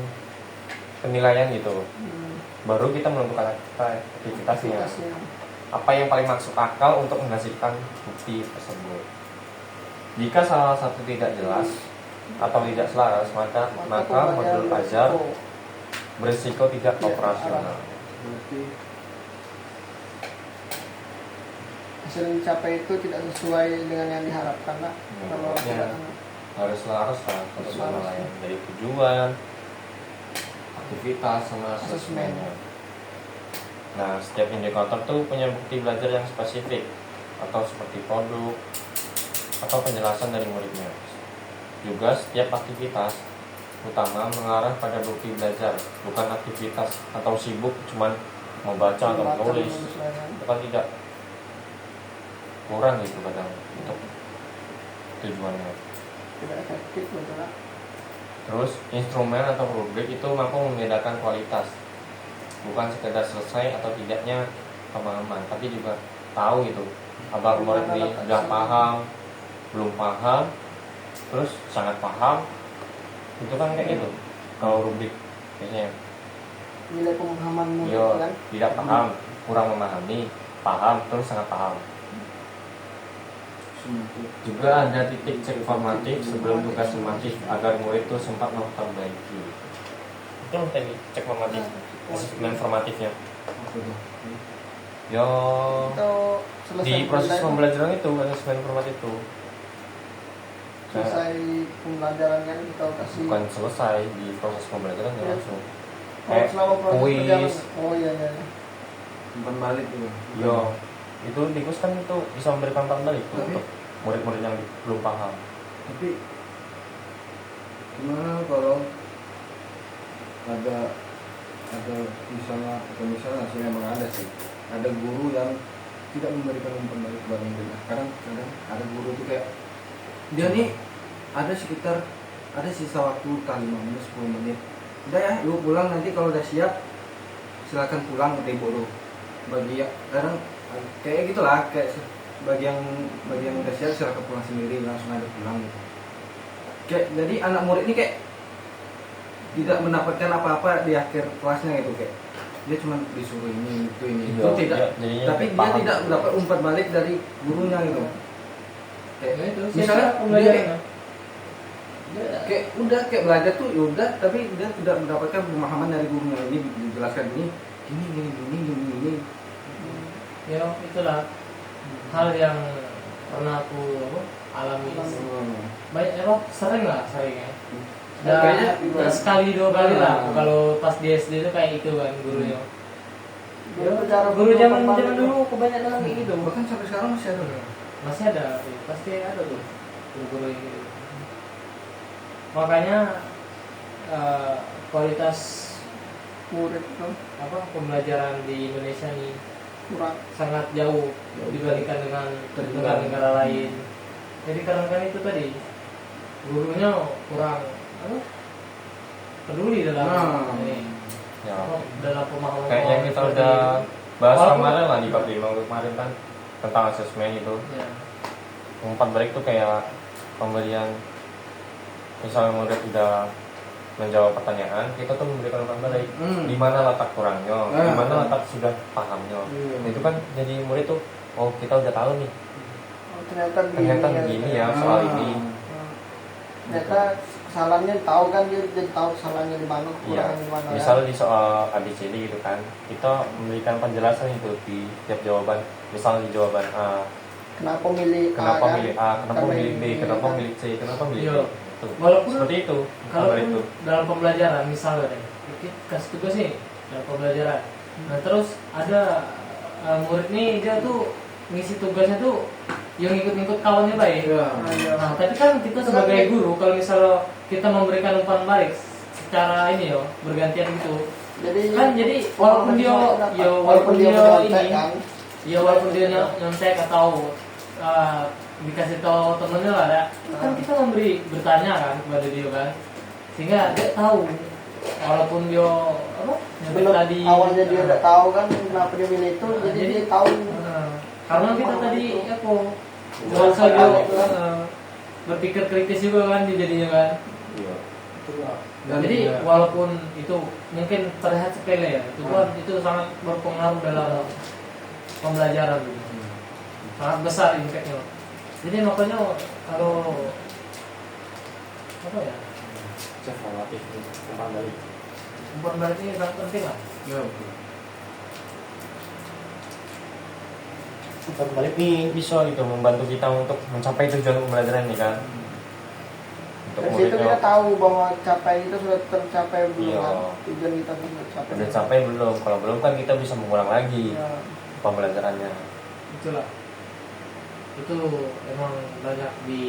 penilaian gitu. Baru kita menentukan aktivitasnya, Aktivitasnya. apa yang paling masuk akal untuk menghasilkan bukti tersebut. Jika salah satu tidak jelas atau tidak selaras, maka modul ajar berisiko tidak Tidak operasional. Berarti hasil yang dicapai itu tidak sesuai dengan yang diharapkan lah. Kalau Ya, tidak harus selaras lah satu sama lain, dari tujuan, aktivitas sama Asesmen. asesmennya. Nah, setiap indikator tuh punya bukti belajar yang spesifik atau seperti produk atau penjelasan dari muridnya. Juga setiap aktivitas utama mengarah pada bukti belajar, bukan aktivitas atau sibuk cuman membaca atau menulis. Itu kan tidak, kurang gitu kadang untuk tujuannya. tidak efektif betul lah. Terus instrumen atau rubrik itu mampu membedakan kualitas, bukan sekedar selesai atau tidaknya pemahaman, tapi juga tahu gitu apakah murid ini sudah paham, belum paham, terus sangat paham. Itu kan kayak gitu kalau rubrik biasanya. Nilai pemahaman murid Yo, kan. tidak paham, kurang memahami, paham, terus sangat paham. Juga ada titik cek formatif sebelum tugas sematif agar murid itu sempat memperbaiki. Itu tadi cek formatif, asesmen formatifnya. Yo, Atau selesai di proses pembelajaran itu asesmen formatif itu selesai pembelajaran kan kita kasih. bukan selesai di proses pembelajaran ya Ya. langsung. Oh, selama proses kuis. perjalanan. Oh iya iya. umpan balik tuh. Yo, itu di kus kan itu bisa memberikan umpan balik tuh Tapi- untuk murid-murid yang belum paham. Tapi gimana kalau ada misalnya sih memang ada sih, ada guru yang tidak memberikan umpan balik kepada muridnya. Kadang ada guru tuh kayak dia nih ada sisa waktu 5 menit 10 menit, udah ya lu pulang, nanti kalau udah siap silakan pulang ke guru. Bagi kadang kayak gitulah, kayak bagi yang udah siap silakan pulang sendiri, langsung aja pulang gitu. Kayak jadi anak murid ini kayak tidak mendapatkan apa-apa di akhir kelasnya gitu, kayak dia cuma disuruh ini itu Iya, tidak, iya, jadinya tapi dia paham. tidak mendapat umpan balik dari gurunya gitu. Kayak Ya itu, misalnya sisa pembelajaran. kayak udah kayak belajar tuh ya udah, tapi dia tidak mendapatkan pemahaman dari gurunya. Ini dijelaskan ini ini. Ya itulah hal yang pernah aku alami. Banyak sering ya. Kayaknya Dan sekali 2 kali lah. Kalau pas di SD itu kayak itu kan gurunya. Guru zaman dulu kebanyakan kayak gitu. Bahkan sampai sekarang masih ada. Masih ada, pasti ada tuh guru yang gitu. Makanya kualitas murid itu pembelajaran di Indonesia nih kurang. sangat jauh dibandingkan dengan negara-negara lain. Jadi kadang-kadang itu tadi gurunya kurang peduli dalam ini, Ya. dalam pemahaman. Kayaknya kita seperti udah bahas Walaupun- kemarin lah di bab 5 kemarin kan tentang asesmen itu. ya. Umpan balik tuh kayak pemberian, misalnya murid udah menjawab pertanyaan, kita tuh memberikan umpan balik. Di mana letak kurangnya, di mana letak sudah pahamnya. Itu kan jadi murid tuh, oh kita udah tahu nih, ternyata begini ya soal ini. Ternyata kesalahannya tahu kan, dia jadi tahu kesalahannya di mana, Iya. kurangnya di mana. Misal di soal ABCD gitu kan, kita memberikan penjelasan itu di tiap jawaban. Misal di jawaban A, Kenapa milih kenapa kan? milih A, kenapa Karena milih B, ini, kenapa kan? milih C, kenapa milih D. Iya. Tuh. Walaupun Seperti itu. kalaupun itu. dalam pembelajaran misalnya deh, kita kasih tugas nih dalam pembelajaran. Nah terus ada murid nih dia tuh ngisi tugasnya tuh yang ikut-ikut kawannya baik. Nah tapi kan kita sebagai guru kalau misalnya kita memberikan umpan balik secara ini yo bergantian gitu. Jadi walaupun dia walaupun dia ini kan, ya walaupun dia nyontek atau dikasih tahu temennya lah ya, kan kita bertanya kan kepada dia kan, sehingga dia tahu walaupun dia nyontek belum tadi awalnya dia udah tahu kan kenapa dia milih itu, jadi dia tahu. karena kita tadi masa dia berpikir kritis juga kan dia jadinya kan. Iya. Jadi walaupun itu mungkin terlihat sepele ya, itu sangat berpengaruh dalam pembelajaran gitu. Sangat besar impactnya. Jadi makanya kalau apa ya, Evaluatif umpan balik. umpan balik ini sangat penting lah. Umpan balik nih bisa gitu membantu kita untuk mencapai tujuan pembelajaran ini kan. Untuk Dari situ kita muridnya tahu bahwa capai itu sudah tercapai belum Iya. kan? Tujuan kita sudah tercapai. udah capai belum. Kalau belum kan kita bisa mengulang lagi Ya. pembelajarannya. Itulah. Itu emang banyak di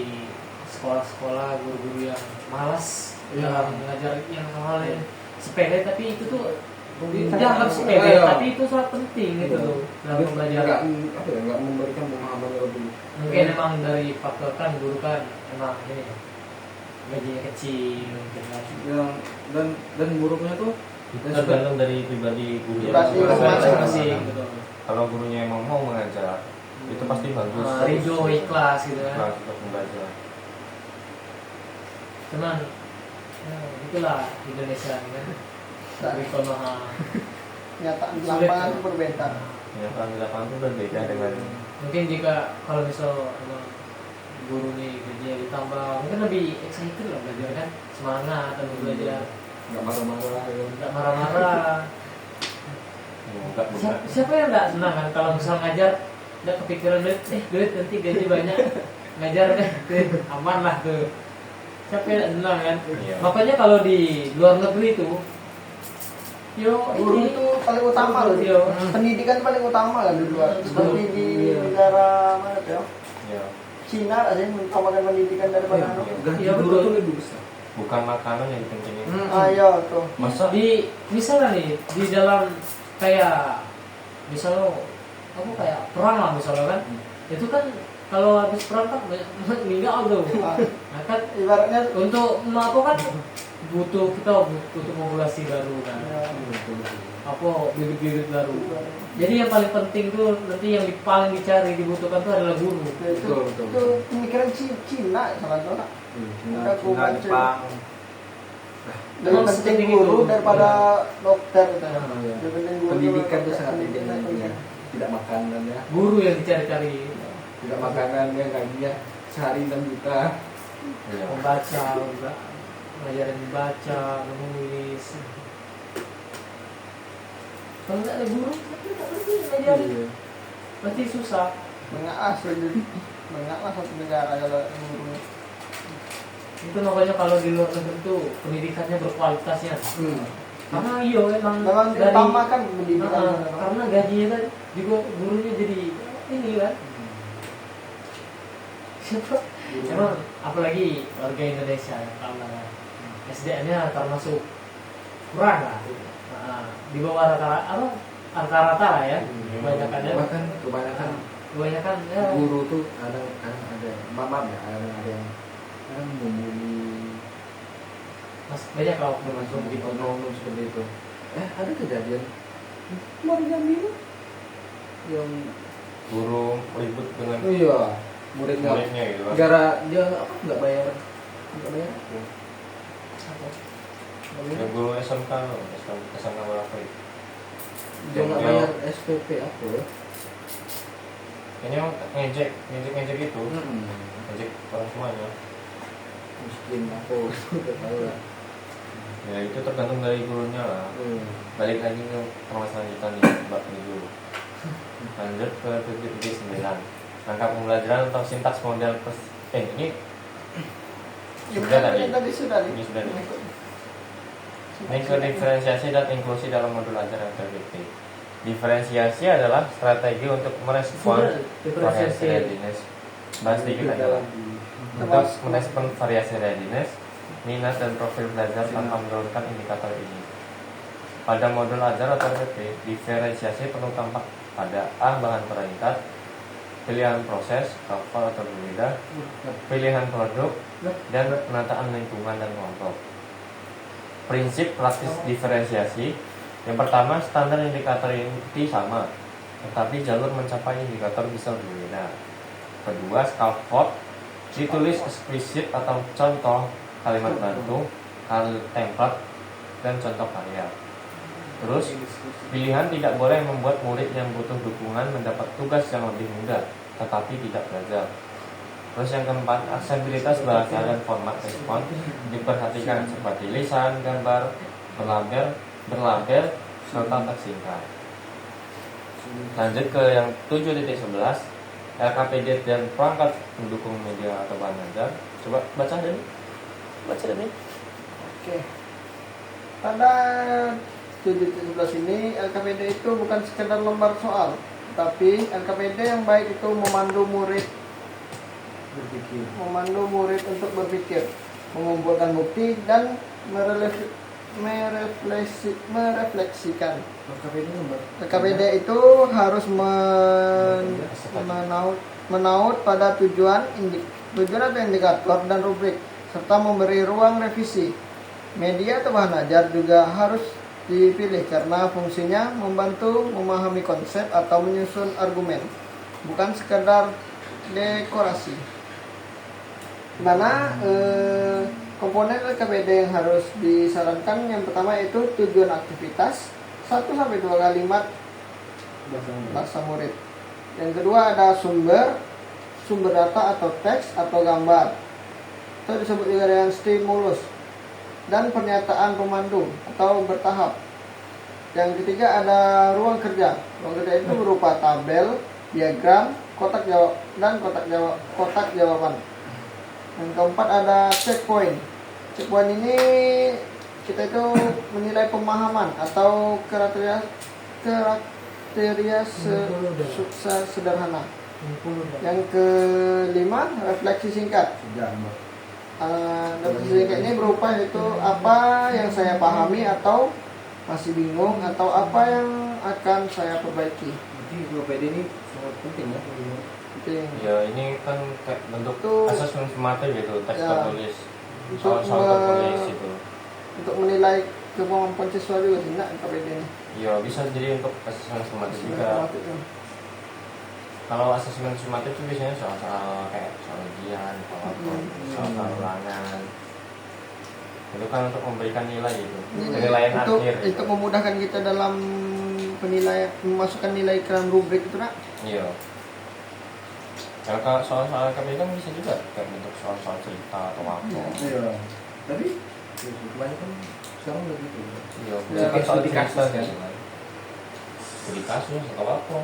sekolah-sekolah guru-guru yang malas dalam mengajar yang hal yang sepele, tapi itu tuh dianggap sepele, tapi itu sangat penting gitu loh dalam pembelajaran. Nggak memberikan pemahaman yang lebih. Mungkin emang dari faktor kan guru kan emang ini gajinya kecil mungkin kan. Dan buruknya tuh Tergantung dari pribadi guru ya. Pribadi Masing-masing gitu. Kalau gurunya emang mau mengajar, itu pasti bagus. Ridho ikhlas gitu kan. Bagus untuk membaca. Cuman itulah Indonesia kan. Curriculum mahal. Kenyataan di Sulit, lapangan ya. itu berbeda. Ya, kalau di lapangan itu berbeda dengan Mungkin jika kalau misal emang guru nih gajinya ditambah, mungkin lebih excited lah belajar kan, semangat atau belajar, nggak marah-marah ya. nggak marah-marah. enggak benar. Siapa yang nggak senang kan kalau misal ngajar, udah kepikiran duit nanti gaji banyak, ngajar deh, aman lah tuh. Siapa yang nggak senang kan? Iya. Makanya kalau di luar negeri tuh, Guru itu paling utama loh. Yo. Pendidikan paling utama lah di luar. Seperti di negara mana tuh? ya? Ya. Cina ada yang mengutamakan pendidikan daripada anu. Gaji Iya, guru betul. tuh lebih besar. Bukan makanan yang dipentingin. Ayo tuh. Masa Di misalnya nih di dalam kayak misalnya apa kayak perang lah misalnya kan, itu kan kalau habis perang kan meninggal tuh. Nah kan Ibaratnya untuk apa kan kita butuh populasi baru kan, apa bibit-bibit baru. Jadi yang paling penting tuh nanti yang paling dicari dibutuhkan tuh adalah guru. itu pemikiran Cina salah. Cina, Aku Cina, baca. Jepang. Lebih Emang penting sepenting guru itu. daripada dokter gitu. Iya. Lebih penting guru Pendidikan daripada itu sangat pendidikan penting. itu. Tidak makanan ya. Guru yang dicari-cari, Tidak makanan ya gajinya sehari 6 juta. Iya. membaca, ngajarin membaca, menulis. Kalau nggak ada guru, kita pergi ngajarin. Iya. Pasti susah. Mengaas jadi mengaas satu negara kalau gurunya. Itu makanya kalau di luar negeri tuh pendidikannya berkualitasnya. Karena iya emang Memang dari diutamakan pendidikan. karena gajinya kan juga gurunya jadi ini kan. Siapa? Emang apalagi warga Indonesia kalau SDM-nya termasuk kurang lah. Di bawah rata-rata lah ya. Kebanyakannya Bahkan kebanyakan ya. guru tuh kadang ada maaf ya, ada yang membuli, Mas banyak kalau termasuk di oknum seperti itu. Ada kejadian kemarin Jambi yang Guru ribut dengan iya muridnya gitu kan. gara dia nggak bayar Apa? Ya, guru SMK berapa itu? dia nggak bayar SPP apa ya. Kayaknya ngejek itu, ngejek orang semuanya. Miskin apa udah tahu lah. Ya itu tergantung dari gurunya lah. Balik lagi ke permasalahan kita nih, bab dulu. Lanjut ke titik 9. Langkah pembelajaran atau sintaks model ini sudah tadi. Ini sudah nih. Ini ke diferensiasi dan inklusi dalam modul ajaran PPP. Diferensiasi adalah strategi untuk merespon variasi readiness. Bahas sedikit aja lah. Untuk merespon variasi readiness, minat dan profil belajar tanpa menurunkan indikator ini. Pada modul ajar atau PPP, diferensiasi perlu tampak pada A. Bahan peringkat, pilihan proses, cover atau berbeda, pilihan produk, dan penataan lingkungan dan kelompok. Prinsip praktis diferensiasi. Yang pertama, standar indikator inti sama, tetapi jalur mencapai indikator bisa berbeda. Kedua, scaffold ditulis eksplisit atau contoh kalimat bantu, template, dan contoh karya. Terus, pilihan tidak boleh membuat murid yang butuh dukungan mendapat tugas yang lebih mudah, tetapi tidak belajar. Terus yang keempat, aksesibilitas bahasa dan format respon diperhatikan seperti lisan, gambar, berlabel, serta teks singkat. Lanjut ke yang 7.11, LKPD dan perangkat pendukung media atau bahan ajar. Coba baca deh. Oke. Pada 7.11 ini LKPD itu bukan sekedar lembar soal, tapi LKPD yang baik itu memandu murid untuk berpikir, mengumpulkan bukti dan merefleksikan. LKPD itu harus menaut pada tujuan atau indikator dan rubrik, serta memberi ruang revisi. Media atau bahan ajar juga harus dipilih karena fungsinya membantu memahami konsep atau menyusun argumen, bukan sekedar dekorasi. Mana komponen LKPD yang harus disarankan, yang pertama itu tujuan aktivitas 1-2 kalimat bahasa murid. Yang kedua ada sumber data atau teks atau gambar, itu disebut juga dengan stimulus, dan pernyataan pemandu atau bertahap. Yang ketiga ada ruang kerja itu berupa tabel, diagram, kotak jawaban. Yang keempat ada checkpoint. Checkpoint ini kita itu menilai pemahaman atau kriteria sukses sederhana. Yang kelima refleksi singkat. Refleksi singkat ini berupa itu apa yang saya pahami atau masih bingung, atau apa yang akan saya perbaiki. Jadi LKPD ini sangat penting ya. Ya ini kan kayak bentuk Itu- asesmen formatif gitu, teks Ya. tertulis, Untuk soal tertulis itu. untuk menilai kemampuan siswa juga sih, LKPD ini. Ya bisa jadi untuk asesmen formatif juga. Kalau asesmen sumatif itu biasanya soal kayak soal ujian, soal ulangan. Itu kan untuk memberikan nilai gitu, penilaian akhir. Untuk memudahkan kita dalam penilaian, memasukkan nilai ke dalam rubrik itu, nak. Iya. Kalau soal-soal kami kan bisa juga kayak bentuk soal-soal cerita atau apa. Iya. Tapi kebanyakan sekarang udah gitu. Iya. Ya, Bisa soal dikasih cerita kan. gitu kan. studi kasus atau apa.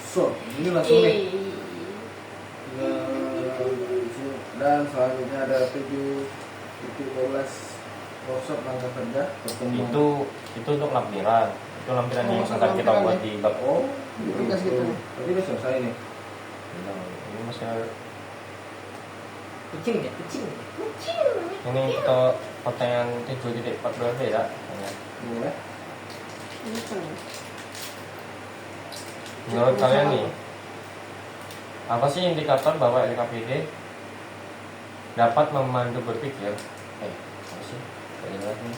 So, ini langsung nih. Dan selanjutnya ada 7.12 workshop langkah kerja pertemuan. Itu untuk lampiran. Itu lampiran yang akan kita buat di bab. Oh, tugas gitu. Berarti udah selesai nih. Ini masih Kucing ya, kucing. ini kita pertanyaan 7.14 ya. Boleh. Ini kan Menurut kalian nih, apa sih indikator bahwa LKPD dapat memandu berpikir? Apa sih? Gak jelas nih.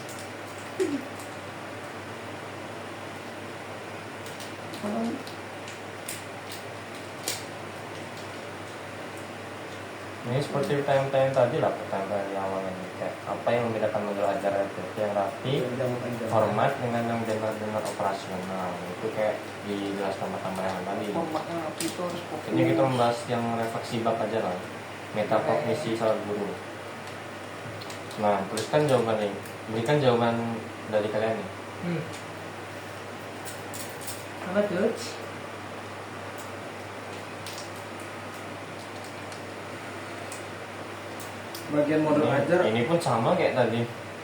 Ini seperti pertanyaan tadi lah, pertanyaan yang awal ini. Kayak apa yang membedakan model ajar LKPD yang rapi, format dengan yang benar-benar operasional? Itu kayak dijelaskan tambahan tadi. formatnya itu harus fokus. Ini kita membahas yang refleksi bab aja lah, metakognisi salah guru. Nah, tuliskan jawaban nih. Ini kan jawaban dari kalian nih. Apa tuh? Bagian modul ajar Ini pun sama kayak tadi.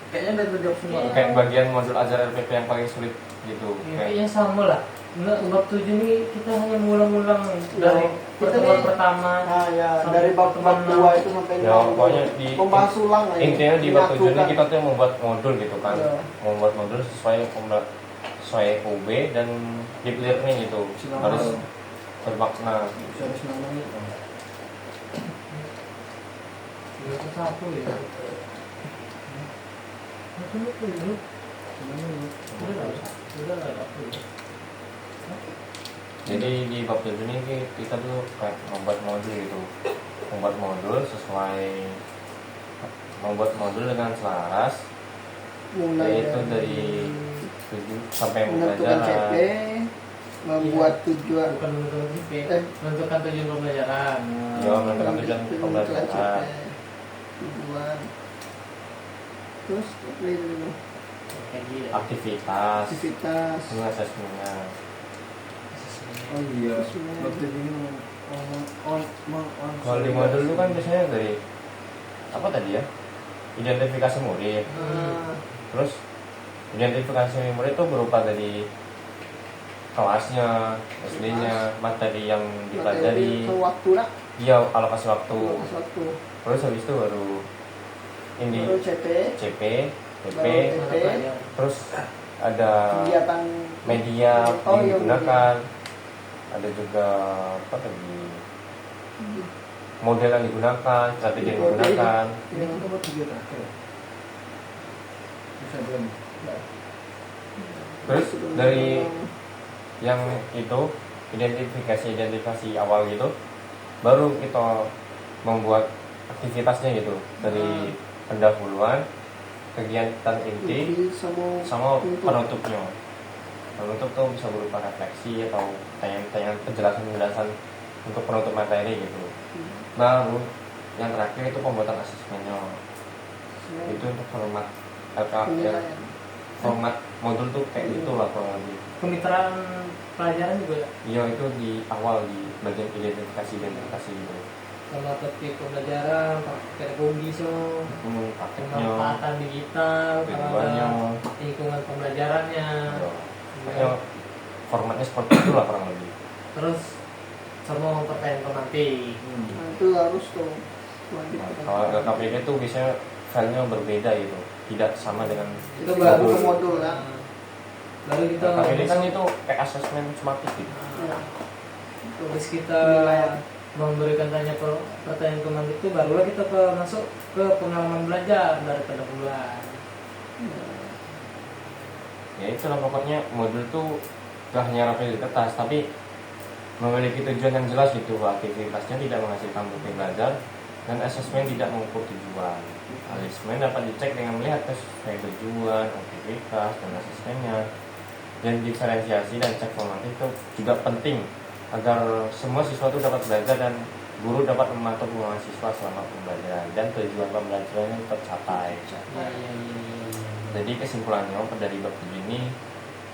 kayaknya udah terjawab semua. Iya. Kayak bagian modul ajar RPP yang paling sulit gitu. Ya, Kayak kayaknya sama lah. Enggak, bab 7 ini kita hanya mengulang-ulang dari Kita pertemuan nih- pertama. Nah ya, sampai dari bab pertemuan 2 itu sampai ya, 6 pokoknya di membahas ulang aja. intinya di bab 7 ini Menyatukan. kita tuh membuat modul gitu kan. Iya. Membuat modul sesuai UB dan deep learning gitu. Silakan. Harus bermakna. Harus namanya. Satu ya. Udah lah, Jadi di bab 7 ini kita tuh kayak membuat modul gitu. Membuat modul dengan selaras, Mulai yaitu dari 7 sampai menentukan CP, pembelajaran. membuat tujuan bukan menentukan CP, Eh. menentukan tujuan pembelajaran. Ya, menentukan tujuan menentukan pembelajaran. CP, tujuan, terus apa itu dulu? Kayak gini. Aktivitas, Aktivitas, ini asesmennya. Oh iya. Semua. Waktu ini Kalau di modul itu kan biasanya dari apa tadi ya? Identifikasi murid. Nah, Terus identifikasi murid itu berupa dari kelasnya, SD-nya, materi yang dipelajari, materi waktu lah, iya alokasi waktu. pas waktu. Terus habis itu baru ini Baru CP, CP, PP, baru Mana pelajaran? terus ada kegiatan media Oh, yang iya, digunakan, ada juga apa tadi model yang digunakan, strategi yang Model. digunakan. Ini kita buat video terakhir. Bisa belum? Terus dari yang itu identifikasi awal gitu, baru kita membuat aktivitasnya gitu dari pendahuluan, kegiatan inti, sama penutupnya. Penutup tuh bisa berupa refleksi atau tanya-tanya penjelasan untuk penutup materi gitu. Baru yang terakhir itu pembuatan asesmennya. Itu untuk format LKPD, format modul tuh kayak gitu lah kurang lebih. Kemitraan pelajaran juga Iya, itu di awal di bagian identifikasi gitu. sama topik pembelajaran, praktik pedagogi, so Prakteknya, pemanfaatan digital, tujuannya, lingkungan pembelajarannya, pokoknya formatnya seperti itu lah kurang lebih. terus sama pertanyaan pemantik. Nah, itu harus tuh wajib. Nah, kalau LKPD itu biasanya filenya berbeda gitu, tidak sama dengan Itu baru baru ke modul ya. baru kita LKPD kan itu kayak asesmen sematik gitu. Ya. tulis kita Penilaian. memberikan pertanyaan pemantik itu barulah kita masuk ke pengalaman belajar dari pendahuluan. Ya itulah pokoknya modul tuh gak hanya rapi di kertas, tapi memiliki tujuan yang jelas gitu. Aktivitasnya tidak menghasilkan bukti belajar dan asesmen tidak mengukur tujuan. Asesmen dapat dicek dengan melihat sesuai tujuan, aktivitas, dan asesmennya. Dan diferensiasi dan cek formatif itu juga penting agar semua siswa itu dapat belajar dan guru dapat memantau mahasiswa selama pembelajaran dan tujuan pembelajaran tercapai. Jadi kesimpulannya dari bab 7 ini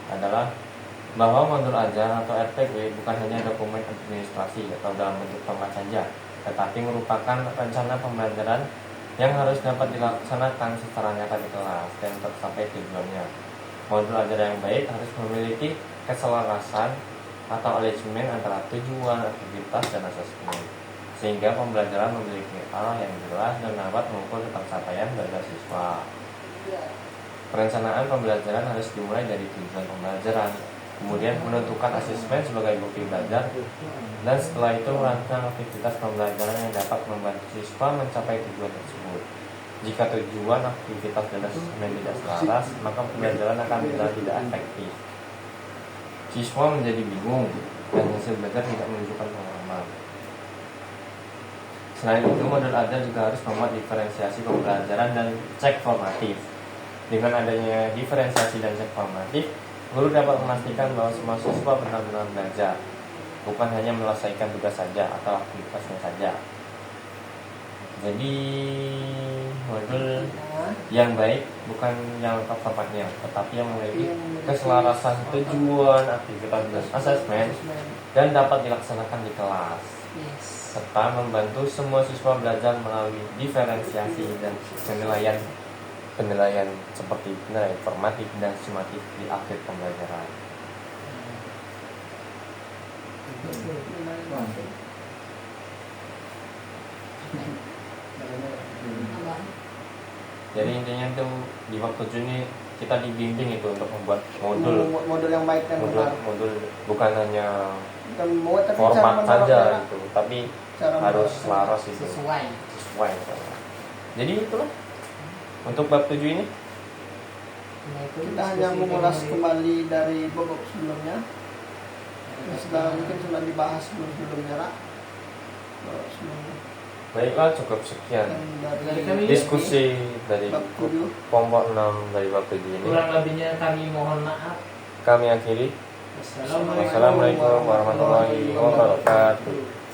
adalah bahwa modul ajar atau RPP bukan hanya dokumen administrasi atau dalam bentuk format saja, tetapi merupakan rencana pembelajaran yang harus dapat dilaksanakan secara nyata di kelas dan tercapai tujuannya. Modul ajar yang baik harus memiliki keselarasan atau alignment antara tujuan, aktivitas, dan asesmen, sehingga pembelajaran memiliki arah yang jelas dan dapat mengukur pencapaian belajar siswa. Perencanaan pembelajaran harus dimulai dari tujuan pembelajaran, kemudian menentukan asesmen sebagai bukti belajar, dan setelah itu merancang aktivitas pembelajaran yang dapat membantu siswa mencapai tujuan tersebut. Jika tujuan, aktivitas, dan asesmen tidak selaras, maka pembelajaran akan menjadi tidak efektif. Siswa menjadi bingung dan hasil belajar tidak menunjukkan pengalaman. Selain itu, modul ajar juga harus memuat diferensiasi pembelajaran dan cek formatif. Dengan adanya diferensiasi dan cek formatif, guru dapat memastikan bahwa semua siswa benar-benar belajar, bukan hanya menyelesaikan tugas saja atau aktivitasnya saja. Jadi modul yang baik bukan yang lengkap formatnya, tetapi yang memiliki keselarasan tujuan, aktivitas, dan asesmen dan dapat dilaksanakan di kelas, serta membantu semua siswa belajar melalui diferensiasi dan penilaian seperti penilaian formatif dan sumatif di akhir pembelajaran. Jadi intinya tuh di waktu 7 ini kita dibimbing itu untuk membuat modul yang baik dan benar. Modul bukan hanya Bukan membuat, tapi format cara saja menerapkan. gitu, tapi Cara harus menerapkan. selaras itu. Sesuai. Jadi itulah untuk bab 7 ini. Kita hanya mengulas kembali dari bab sebelumnya. Yang sudah mungkin sudah dibahas sebelumnya lah. Sebelumnya. Baiklah, cukup sekian Dari diskusi dari bab 7. kelompok 6 dari bab 7 ini. Kurang lebihnya kami mohon maaf. Kami akhiri. Wassalamualaikum Wassalamualaikum warahmatullahi wabarakatuh.